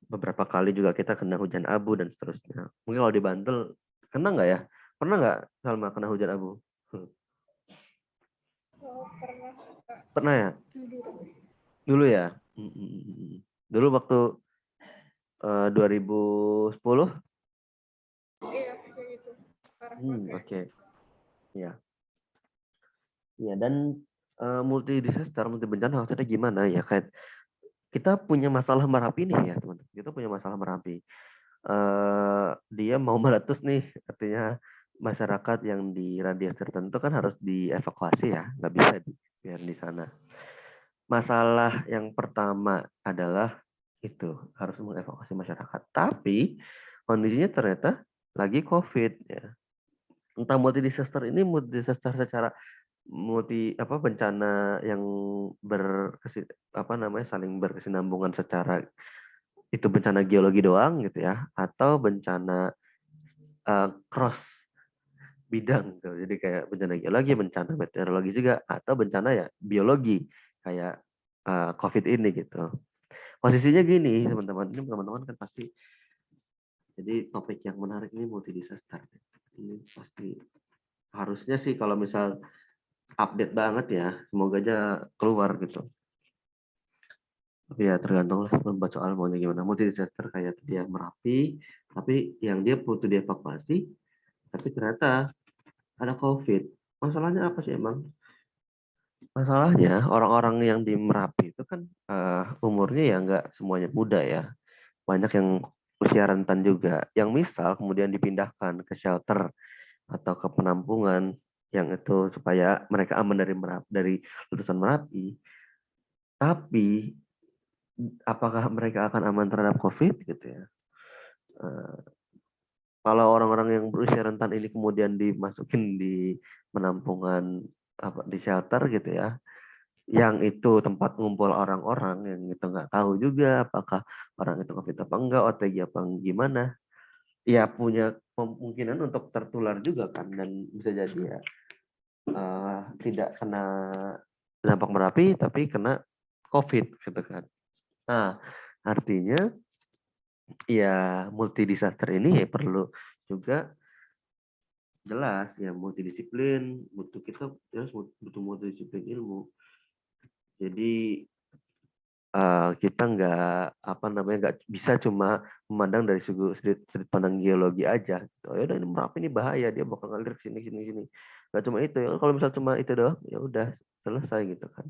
Beberapa kali juga kita kena hujan abu dan seterusnya. Mungkin kalau di Bantul kena nggak ya? Pernah nggak Salma kena hujan abu? Oh, pernah, Kak. Pernah ya? Dulu ya. Dulu waktu 2010. Iya, kayak gitu. Parah banget. Oke. Ya. Ya dan multi disaster, multi bencana maksudnya gimana ya? Kayak kita punya masalah Merapi nih ya, teman-teman. Kita punya masalah Merapi. Dia mau meletus nih, artinya masyarakat yang di radius tertentu kan harus dievakuasi ya, nggak bisa biar di sana. Masalah yang pertama adalah itu harus mengevakuasi masyarakat. Tapi kondisinya ternyata lagi COVID ya. Entah multi disaster ini multi disaster secara bencana yang saling berkesinambungan secara itu bencana geologi doang gitu ya atau bencana cross bidang gitu. Jadi kayak bencana geologi, bencana meteorologi juga atau bencana ya biologi kayak COVID ini gitu. Posisinya gini teman-teman, ini teman-teman kan pasti jadi topik yang menarik ini multi disaster. Ini pasti harusnya sih kalau misal update banget ya, semoga aja keluar gitu. Tapi ya tergantung lah membuat soal maunya gimana. Multi disaster kayak dia Merapi, tapi yang dia butuh dievakuasi, tapi ternyata ada COVID. Masalahnya apa sih emang? Masalahnya orang-orang yang di Merapi itu kan umurnya ya nggak semuanya muda ya. Banyak yang usia rentan juga. Yang misal kemudian dipindahkan ke shelter atau ke penampungan yang itu supaya mereka aman dari dari letusan Merapi. Tapi apakah mereka akan aman terhadap COVID gitu ya? Eh, Kalau orang-orang yang berusia rentan ini kemudian dimasukin di penampungan di shelter gitu ya, yang itu tempat ngumpul orang-orang yang itu nggak tahu juga apakah orang itu COVID apa enggak, OTG apa gimana, ya punya kemungkinan untuk tertular juga kan, dan bisa jadi ya tidak kena dampak Merapi tapi kena COVID gitu kan. Nah, artinya ya multi disaster ini ya perlu juga jelas ya multidisiplin, butuh kita jelas butuh multidisiplin ilmu. Jadi kita nggak apa namanya nggak bisa cuma memandang dari sudut pandang geologi aja. Oh ya udah ini Merapi ini bahaya, dia bakal ngalir sini sini sini. Nggak cuma itu ya. Kalau misal cuma itu doang ya udah selesai gitu kan.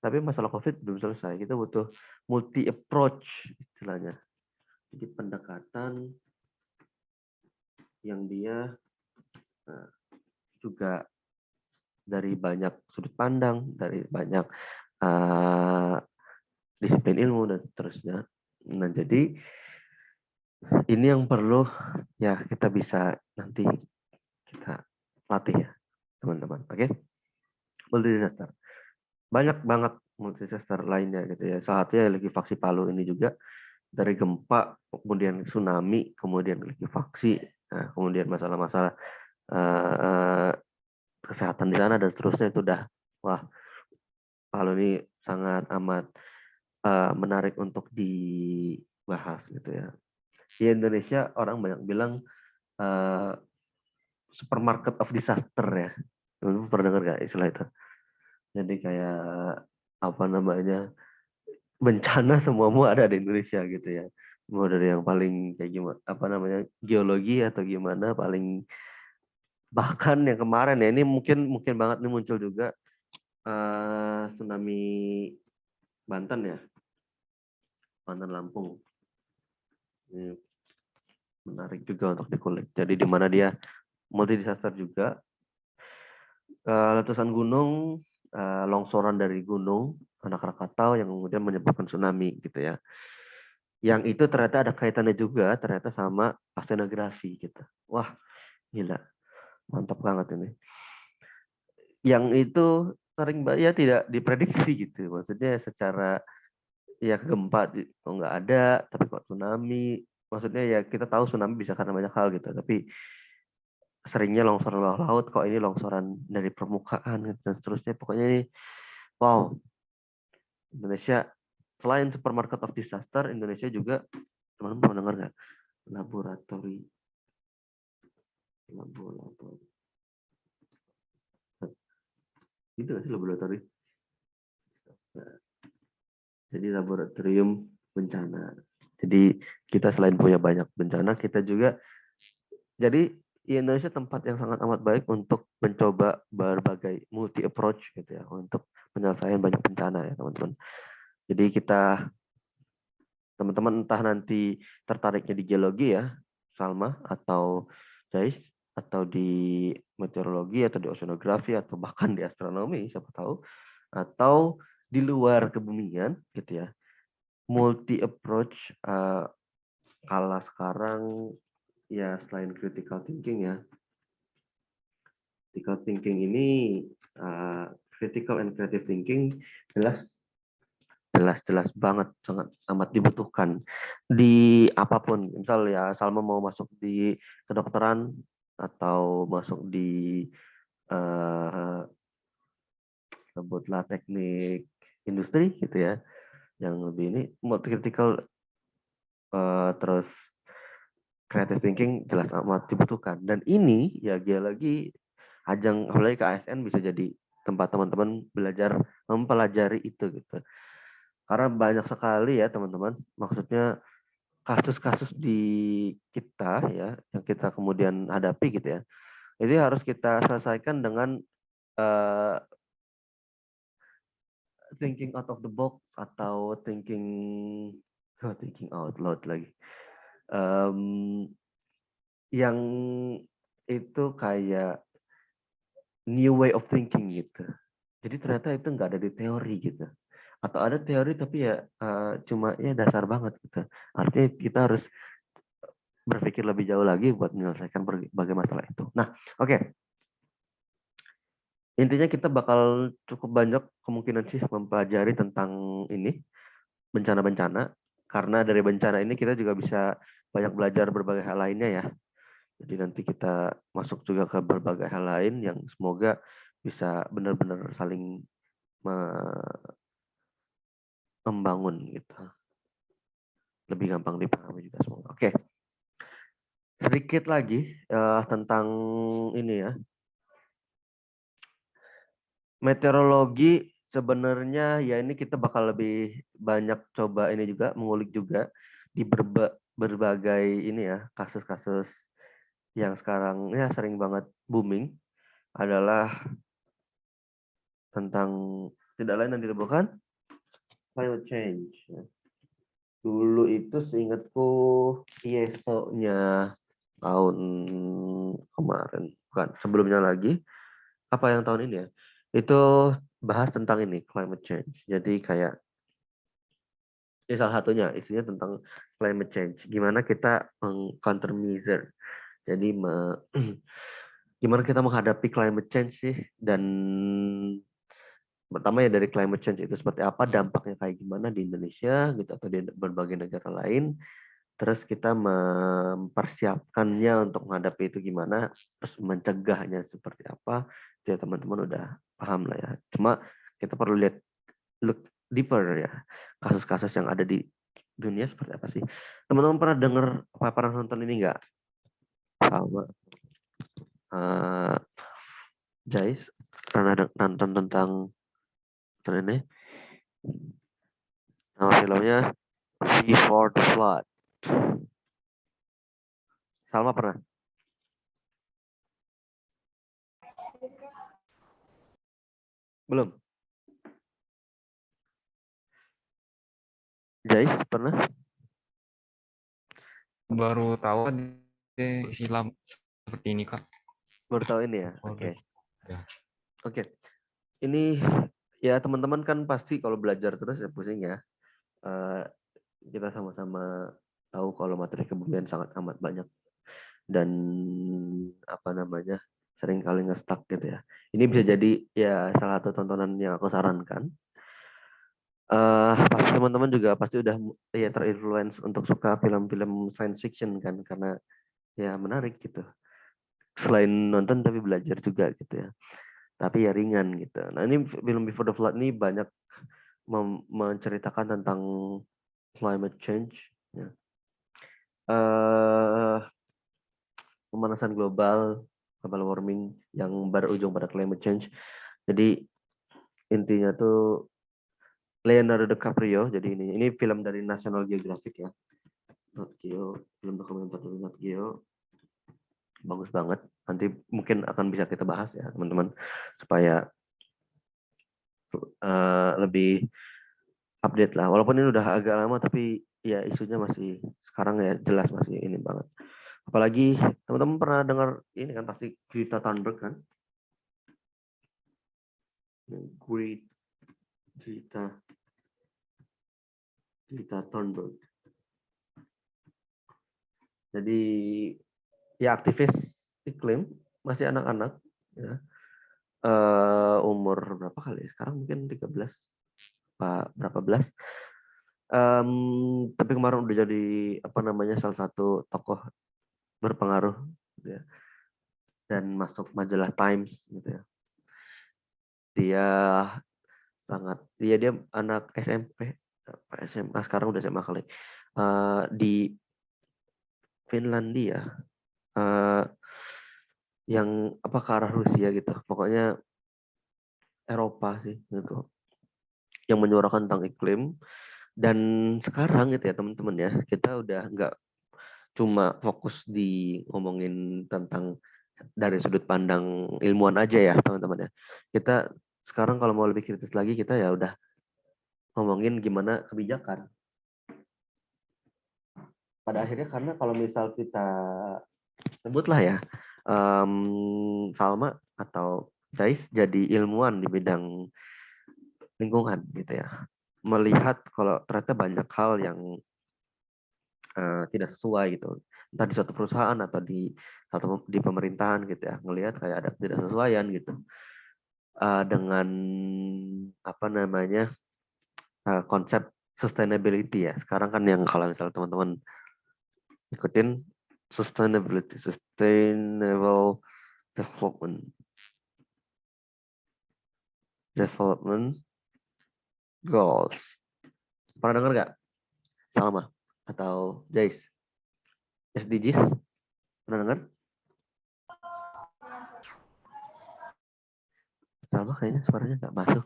Tapi masalah COVID belum selesai. Kita butuh multi approach istilahnya. Jadi pendekatan yang dia juga dari banyak sudut pandang, dari banyak disiplin ilmu dan seterusnya. Nah, jadi ini yang perlu ya kita bisa nanti kita latih ya, teman-teman. Oke? Multi disaster. Banyak banget multi disaster lainnya gitu ya. Salah satunya likuifaksi Palu ini juga dari gempa, kemudian tsunami, kemudian likuifaksi, nah, kemudian masalah-masalah kesehatan di sana dan seterusnya itu udah wah, Palu ini sangat amat menarik untuk dibahas gitu ya. Di Indonesia orang banyak bilang supermarket of disaster ya. Lu pernah dengar gak istilah itu? Jadi kayak apa namanya, bencana semuamu ada di Indonesia gitu ya. Mau dari yang paling kayak gimana, apa namanya, geologi atau gimana, paling bahkan yang kemarin ya ini mungkin mungkin banget nih muncul juga tsunami Banten ya, Banten Lampung. Ini menarik juga untuk dikulik. Jadi di mana dia multi disaster juga, letusan gunung, longsoran dari gunung anak Krakatau yang kemudian menyebabkan tsunami gitu ya. Yang itu ternyata ada kaitannya juga ternyata sama oceanografi gitu. Wah, gila. Mantap banget ini. Yang itu sering ya tidak diprediksi gitu. Maksudnya secara ya gempa nggak ada, tapi kok tsunami. Maksudnya ya kita tahu tsunami bisa karena banyak hal gitu, tapi seringnya longsoran bawah laut, kok ini longsoran dari permukaan gitu, dan seterusnya. Pokoknya ini wow. Indonesia selain supermarket of disaster, Indonesia juga, teman-teman pernah dengar nggak, laboratori itu nggak sih laboratori? Jadi laboratorium bencana. Jadi kita selain punya banyak bencana, kita juga jadi Indonesia tempat yang sangat amat baik untuk mencoba berbagai multi approach gitu ya untuk penyelesaian banyak bencana ya teman-teman. Jadi kita teman-teman entah nanti tertariknya di geologi ya, Salma atau Jais, atau di meteorologi atau di oceanografi atau bahkan di astronomi siapa tahu, atau di luar kebumian gitu ya. Multi approach kala sekarang ya selain critical thinking ya. Critical thinking ini critical and creative thinking jelas banget, sangat amat dibutuhkan di apapun. Misal ya Salma mau masuk di kedokteran atau masuk di sebutlah teknik industri gitu ya, yang lebih ini multi critical terus creative thinking jelas amat dibutuhkan. Dan ini ya geologi ajang apalagi ke ASN bisa jadi tempat teman-teman belajar mempelajari itu gitu. Karena banyak sekali ya teman-teman, maksudnya kasus-kasus di kita ya, yang kita kemudian hadapi gitu ya, itu harus kita selesaikan dengan thinking out of the box atau thinking out loud lagi. Yang itu kayak new way of thinking gitu. Jadi ternyata itu nggak ada di teori gitu. Atau ada teori tapi ya cuma ya dasar banget gitu. Artinya kita harus berpikir lebih jauh lagi buat menyelesaikan berbagai masalah itu. Nah, oke. Intinya kita bakal cukup banyak kemungkinan sih mempelajari tentang ini, bencana-bencana. Karena dari bencana ini kita juga bisa banyak belajar berbagai hal lainnya ya. Jadi nanti kita masuk juga ke berbagai hal lain yang semoga bisa benar-benar saling membangun gitu. Lebih gampang dipahami juga semoga. Oke. Sedikit lagi tentang ini ya. Meteorologi sebenarnya ya ini kita bakal lebih banyak coba ini juga mengulik juga di berbagai ini ya kasus-kasus yang sekarang ya sering banget booming adalah tentang tidak lain dan tidak bukan climate change. Dulu itu seingatku ISO-nya tahun kemarin, bukan sebelumnya lagi, apa yang tahun ini ya, itu bahas tentang ini, climate change. Jadi kayak, ini salah satunya, isinya tentang climate change. Gimana kita countermeasure, jadi gimana kita menghadapi climate change sih, dan pertama ya dari climate change itu seperti apa, dampaknya kayak gimana di Indonesia gitu atau di berbagai negara lain. Terus kita mempersiapkannya untuk menghadapi itu gimana, terus mencegahnya seperti apa. Ya teman-teman udah paham lah ya. Cuma kita perlu look deeper ya. Kasus-kasus yang ada di dunia seperti apa sih. Teman-teman pernah dengar, pernah nonton ini nggak? Sama Jais, pernah nonton tentang ini? Nama filmnya Before the Flood. Salma pernah? Belum? Jais pernah? Baru tahu Islam seperti ini Kak. Baru tahu ini ya? Oh, Oke. ya. Oke. Ini ya teman-teman kan pasti kalau belajar terus ya pusing ya. Kita sama-sama tahu kalau materi kebumian sangat amat banyak dan apa namanya sering kali nge-stuck gitu ya. Ini bisa jadi ya salah satu tontonan yang aku sarankan. Pasti teman-teman juga pasti udah ya terinfluence untuk suka film-film science fiction kan karena ya menarik gitu. Selain nonton tapi belajar juga gitu ya. Tapi ya ringan gitu. Nah ini film Before the Flood ini banyak menceritakan tentang climate change, ya. Pemanasan global, global warming yang berujung pada climate change. Jadi intinya tuh Leonardo DiCaprio. Jadi ini film dari National Geographic ya. Nat Geo, film dokumenter dari Nat Geo. Bagus banget. Nanti mungkin akan bisa kita bahas ya teman-teman supaya lebih update lah. Walaupun ini udah agak lama tapi ya isunya masih sekarang ya jelas masih ini banget. Apalagi teman-teman pernah dengar ini kan pasti Greta Thunberg kan? Greta Thunberg. Jadi ya aktivis iklim masih anak-anak ya. Umur berapa kali ya? Sekarang mungkin 13 berapa belas. Tapi kemarin udah jadi apa namanya salah satu tokoh berpengaruh gitu ya. Dan masuk majalah Times gitu ya. Dia anak SMP, SMA sekarang udah SMA kali. Di Finlandia yang apa ke arah Rusia gitu. Pokoknya Eropa sih gitu. yang menyuarakan tentang iklim. Dan sekarang gitu ya teman-teman ya, kita udah nggak cuma fokus di ngomongin tentang dari sudut pandang ilmuwan aja ya teman-teman ya. Kita sekarang kalau mau lebih kritis lagi, kita ya udah ngomongin gimana kebijakan. Pada akhirnya karena kalau misal kita sebutlah ya, Salma atau Jais jadi ilmuwan di bidang lingkungan gitu ya, melihat kalau ternyata banyak hal yang tidak sesuai gitu, entah di suatu perusahaan atau di pemerintahan gitu ya, ngelihat kayak ada ketidaksesuaian gitu dengan apa namanya konsep sustainability ya. Sekarang kan yang kalau misalnya teman-teman ikutin sustainable development goals. Pernah dengar nggak? Salma atau Jais? SDGs? Pernah dengar? Salma kayaknya suaranya nggak masuk.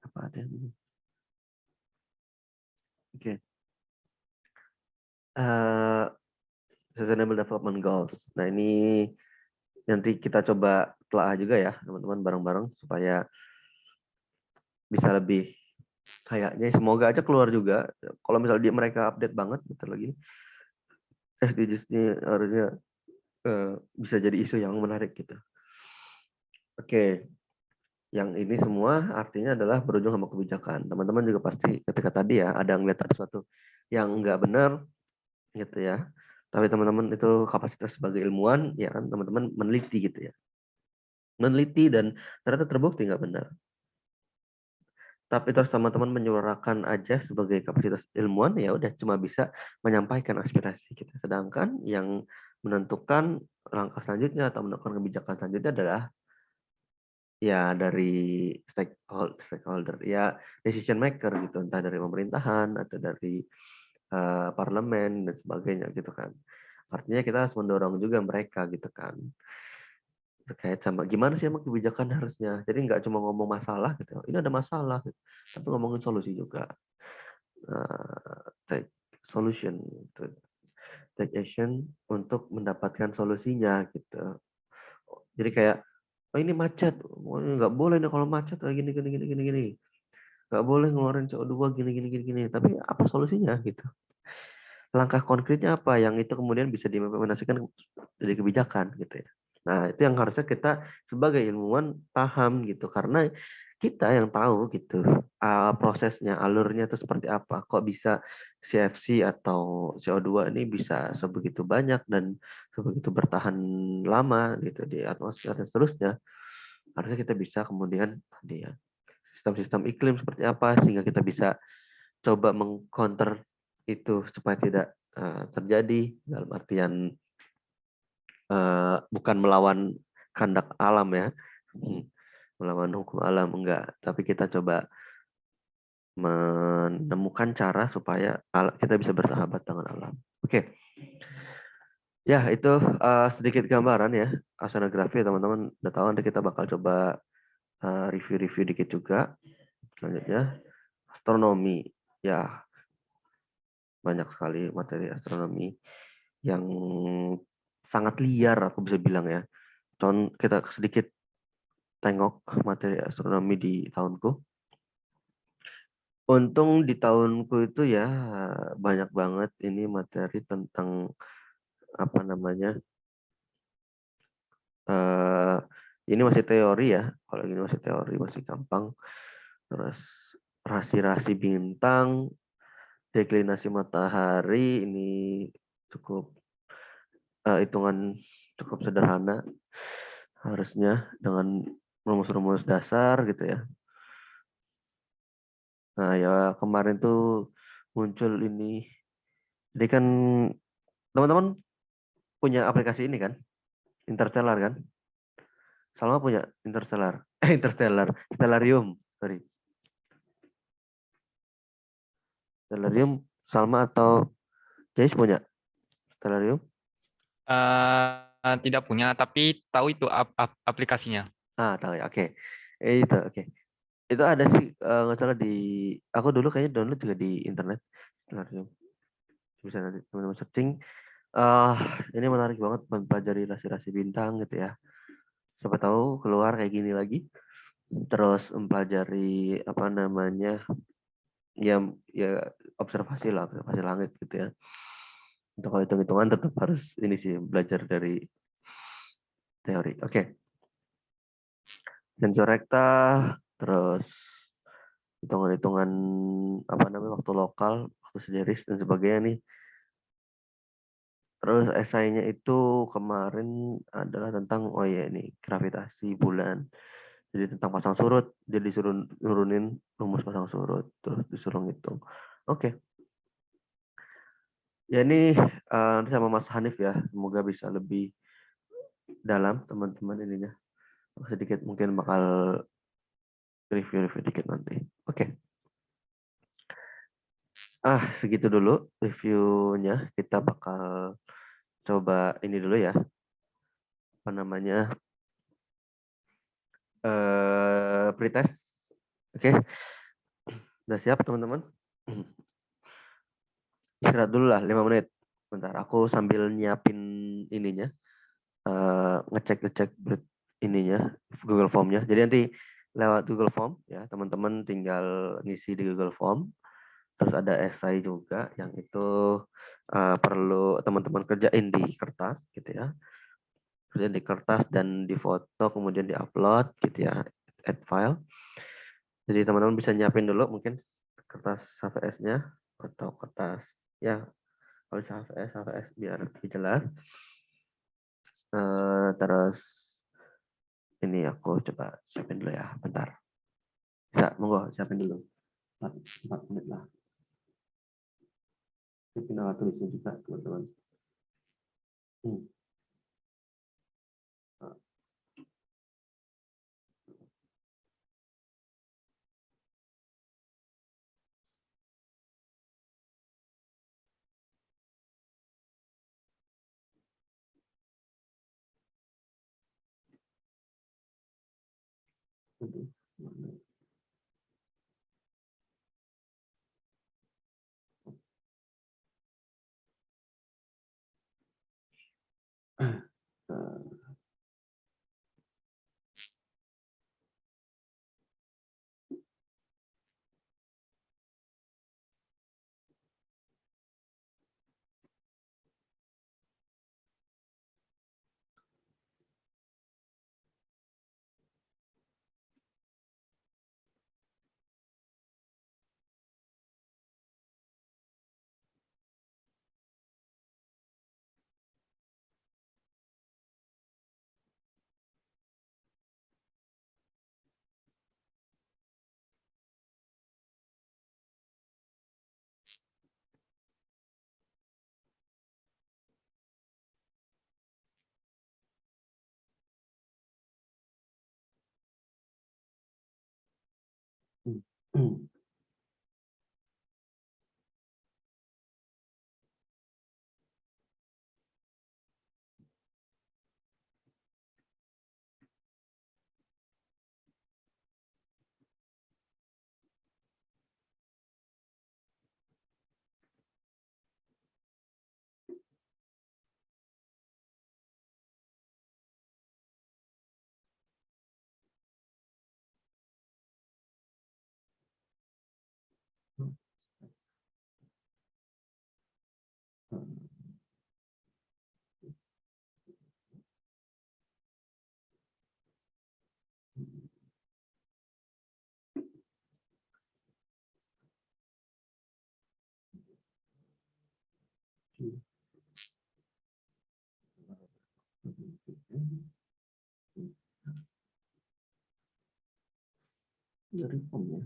Apa ada yang ini? Oke. Sustainable Development Goals. Nah ini nanti kita coba telah juga ya teman-teman bareng-bareng supaya bisa lebih kayaknya semoga aja keluar juga. Kalau misalnya mereka update banget bentar lagi, SDGs-nya harusnya bisa jadi isu yang menarik gitu. Oke, yang ini semua artinya adalah berujung sama kebijakan. Teman-teman juga pasti ketika tadi ya ada ngeliat sesuatu yang nggak benar gitu ya. Tapi teman-teman itu kapasitas sebagai ilmuwan ya kan, teman-teman meneliti gitu ya. Meneliti dan ternyata terbukti nggak benar. Tapi terus teman-teman menyuarakan aja sebagai kapasitas ilmuwan ya udah cuma bisa menyampaikan aspirasi kita. Sedangkan yang menentukan langkah selanjutnya atau menentukan kebijakan selanjutnya adalah ya dari stakeholder ya, decision maker gitu, entah dari pemerintahan atau dari parlemen dan sebagainya gitu kan. Artinya kita harus mendorong juga mereka gitu kan, terkait sama gimana sih emang kebijakan harusnya. Jadi nggak cuma ngomong masalah gitu, ini ada masalah gitu, tapi ngomongin solusi juga. Take solution gitu. Take action untuk mendapatkan solusinya gitu. Jadi kayak oh ini macet, oh, nggak boleh nih kalau macet kayak gini gini gini gini gini, nggak boleh ngeluarin CO2 gini gini gini gini. Tapi apa solusinya gitu? Langkah konkretnya apa yang itu kemudian bisa diimplementasikan jadi kebijakan gitu ya. Nah itu yang harusnya kita sebagai ilmuwan paham gitu, karena kita yang tahu gitu prosesnya, alurnya itu seperti apa, kok bisa CFC atau CO2 ini bisa sebegitu banyak dan sebegitu bertahan lama gitu di atmosfer dan seterusnya. Harusnya kita bisa kemudian tadi ya, sistem-sistem iklim seperti apa sehingga kita bisa coba mengcounter itu supaya tidak terjadi, dalam artian bukan melawan kehendak alam ya, melawan hukum alam enggak, tapi kita coba menemukan cara supaya kita bisa bersahabat dengan alam. Oke. Ya, itu sedikit gambaran ya oceanografi, teman-teman udah tahu. Nanti kita bakal coba review-review dikit juga. Selanjutnya astronomi. Ya, banyak sekali materi astronomi yang sangat liar aku bisa bilang ya. Kita sedikit tengok materi astronomi di tahunku. Untung di tahunku itu ya banyak banget ini materi tentang apa namanya, ini masih teori ya. Kalau ini masih teori masih gampang. Terus rasi-rasi bintang, deklinasi matahari ini cukup hitungan cukup sederhana harusnya dengan rumus-rumus dasar gitu ya. Nah ya kemarin tuh muncul ini. Jadi kan teman-teman punya aplikasi ini kan, Interstellar kan? Salma punya Interstellar, Interstellar, Stellarium, sorry. Stellarium, Salma atau Jais punya Stellarium? Tidak punya, tapi tahu itu aplikasinya. Ah, tahu ya. Oke. Itu oke. Itu ada sih nggak salah di aku dulu kayaknya download juga di internet. Bentar, ya. Bisa nanti teman-teman searching. Ah, ini menarik banget mempelajari rasi-rasi bintang gitu ya. Siapa tahu keluar kayak gini lagi. Terus mempelajari apa namanya ya ya observasi lah, observasi langit gitu ya. Untuk kalau hitung-hitungan tetap harus ini sih belajar dari teori. Oke, sensor rekta, terus hitungan-hitungan apa namanya waktu lokal, waktu sejenis dan sebagainya nih. Terus esainya itu kemarin adalah tentang oh ya ini gravitasi bulan. Jadi tentang pasang surut, jadi disuruh nurunin rumus pasang surut, terus disuruh ngitung. Oke, ya ini nanti sama Mas Hanif ya, semoga bisa lebih dalam teman-teman ininya. Sedikit mungkin bakal review-review dikit nanti. Oke, segitu dulu reviewnya. Kita bakal coba ini dulu ya, apa namanya pretest. Oke, udah siap teman-teman? Istirahat dulu lah 5 menit. Bentar, aku sambil nyiapin ininya, ngecek ininya, Google Form-nya. Jadi nanti lewat Google Form ya, teman-teman tinggal ngisi di Google Form. Terus ada esai juga yang itu perlu teman-teman kerjain di kertas gitu ya. Kerjain di kertas dan di foto kemudian di-upload gitu ya, add file. Jadi teman-teman bisa nyiapin dulu mungkin kertas HVS-nya atau kertas ya kalau bisa HVS biar lebih jelas. Terus ini aku coba siapin dulu ya, bentar. Bisa, monggo siapin dulu. 4 menit lah. Siapin alat tulisnya juga teman-teman. Dari form ya.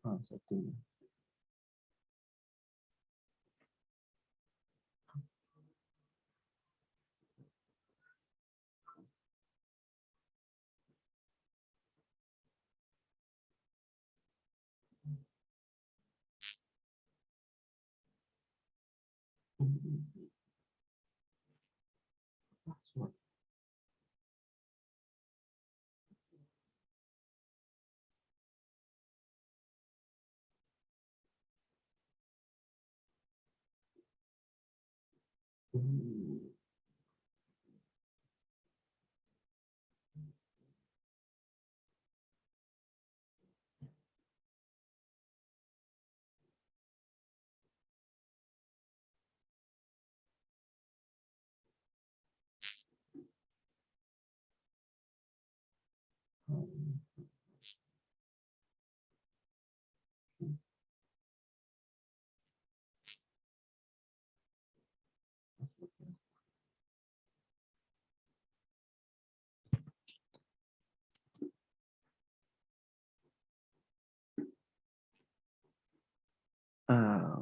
Satu.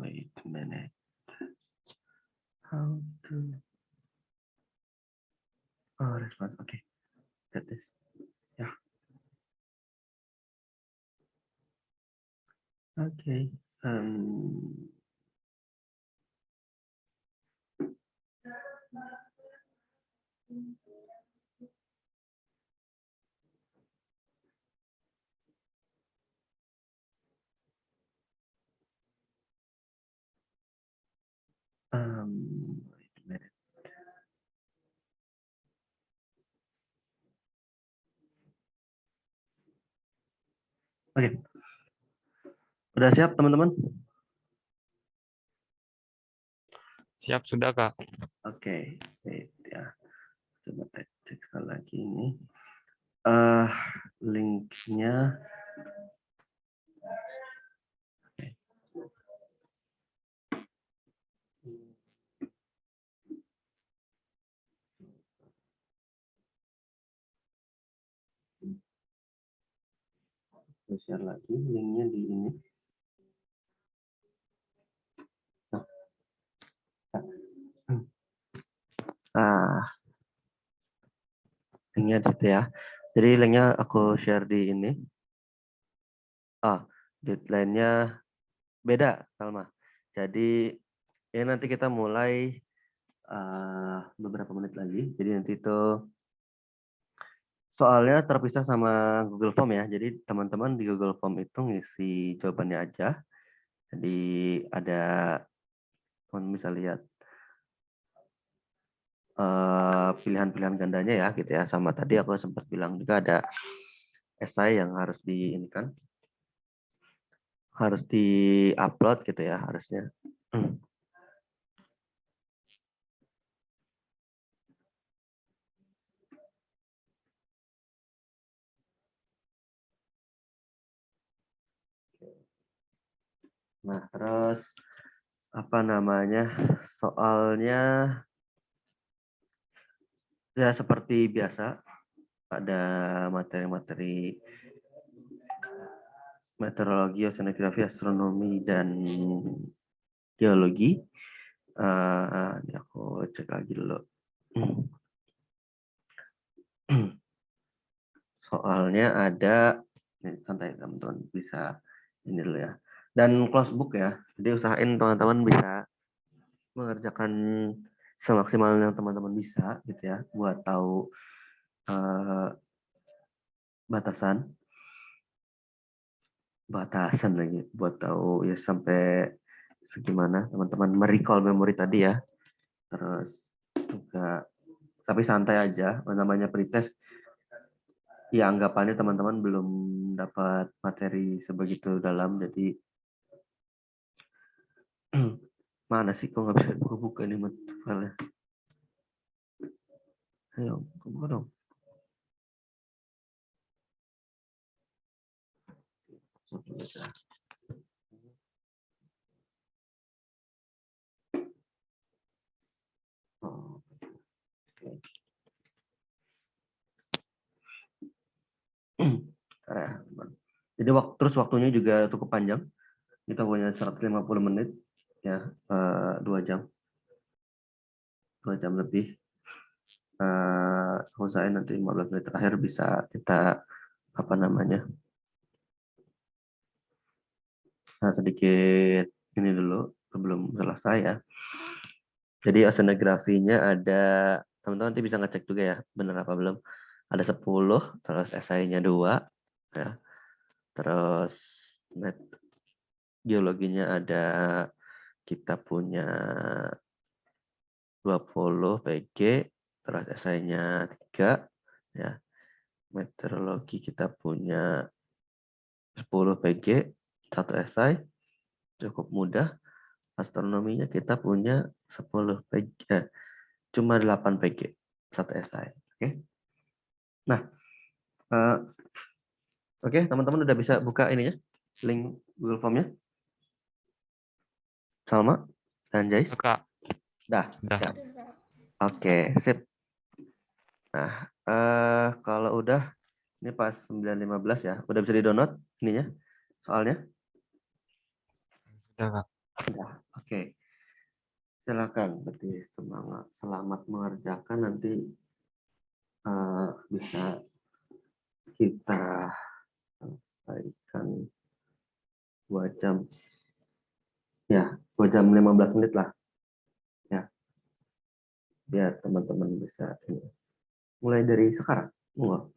Wait a minute. How to respond? Okay, got this. Yeah. Okay. Wait a minute. Oke. Udah siap teman-teman? Siap sudah, Kak. Oke. Wait ya. Coba cek sekali lagi ini. Linknya. Oke. Share lagi linknya di ini. Linknya gitu ya. Jadi linknya aku share di ini. Deadline-nya beda, Salma. Jadi ya nanti kita mulai beberapa menit lagi. Jadi nanti itu soalnya terpisah sama Google Form ya. Jadi teman-teman di Google Form itu ngisi jawabannya aja. Jadi ada teman bisa lihat pilihan-pilihan gandanya ya gitu ya. Sama tadi aku sempat bilang juga ada esai yang harus diinikan, harus di-upload gitu ya harusnya. Nah, terus apa namanya? Soalnya ya seperti biasa ada materi-materi meteorologi, oceanografi, astronomi dan geologi. Ini aku cek lagi dulu. Soalnya ada, santai teman-teman bisa ini dulu ya. Dan close book ya. Jadi usahain teman-teman bisa mengerjakan semaksimal yang teman-teman bisa gitu ya, buat tahu batasan lagi, buat tahu ya sampai segimana teman-teman merecall memori tadi ya. Terus juga tapi santai aja, namanya pretest ya, anggapannya teman-teman belum dapat materi sebegitu dalam, jadi mana sih kok nggak bisa buka ini file-nya. Ayo buka dong. Jadi terus waktunya juga cukup panjang. Kita punya 150 menit ya, 2 jam. 2 jam lebih. Usahain nanti 15 menit terakhir bisa kita apa namanya? Sedikit ini dulu sebelum selesai ya. Jadi oceanografinya ada, teman-teman nanti bisa ngecek juga ya, benar apa belum. Ada 10, terus esainya 2, ya. Terus geologinya ada, kita punya 20 PG, terus esainya 3, ya. Meteorologi kita punya 10 PG, 1 esai, cukup mudah. Astronominya kita punya 10 PG, cuma 8 PG, 1 esai. Oke. Nah, oke, teman-teman udah bisa buka ininya, link Google Form-nya? Salma dan Jais? Kak, Dah. udah. Siap. Udah, Kak. Oke, sip. Nah, kalau udah, ini pas 9.15 ya, udah bisa di-download ininya, soalnya? Sudah, Kak. Udah, oke. Silakan, berarti semangat, selamat mengerjakan, nanti bisa kita selesaikan 2 jam. Ya, 2 jam 15 menit lah. Ya, biar teman-teman bisa ini. Mulai dari sekarang. Enggak.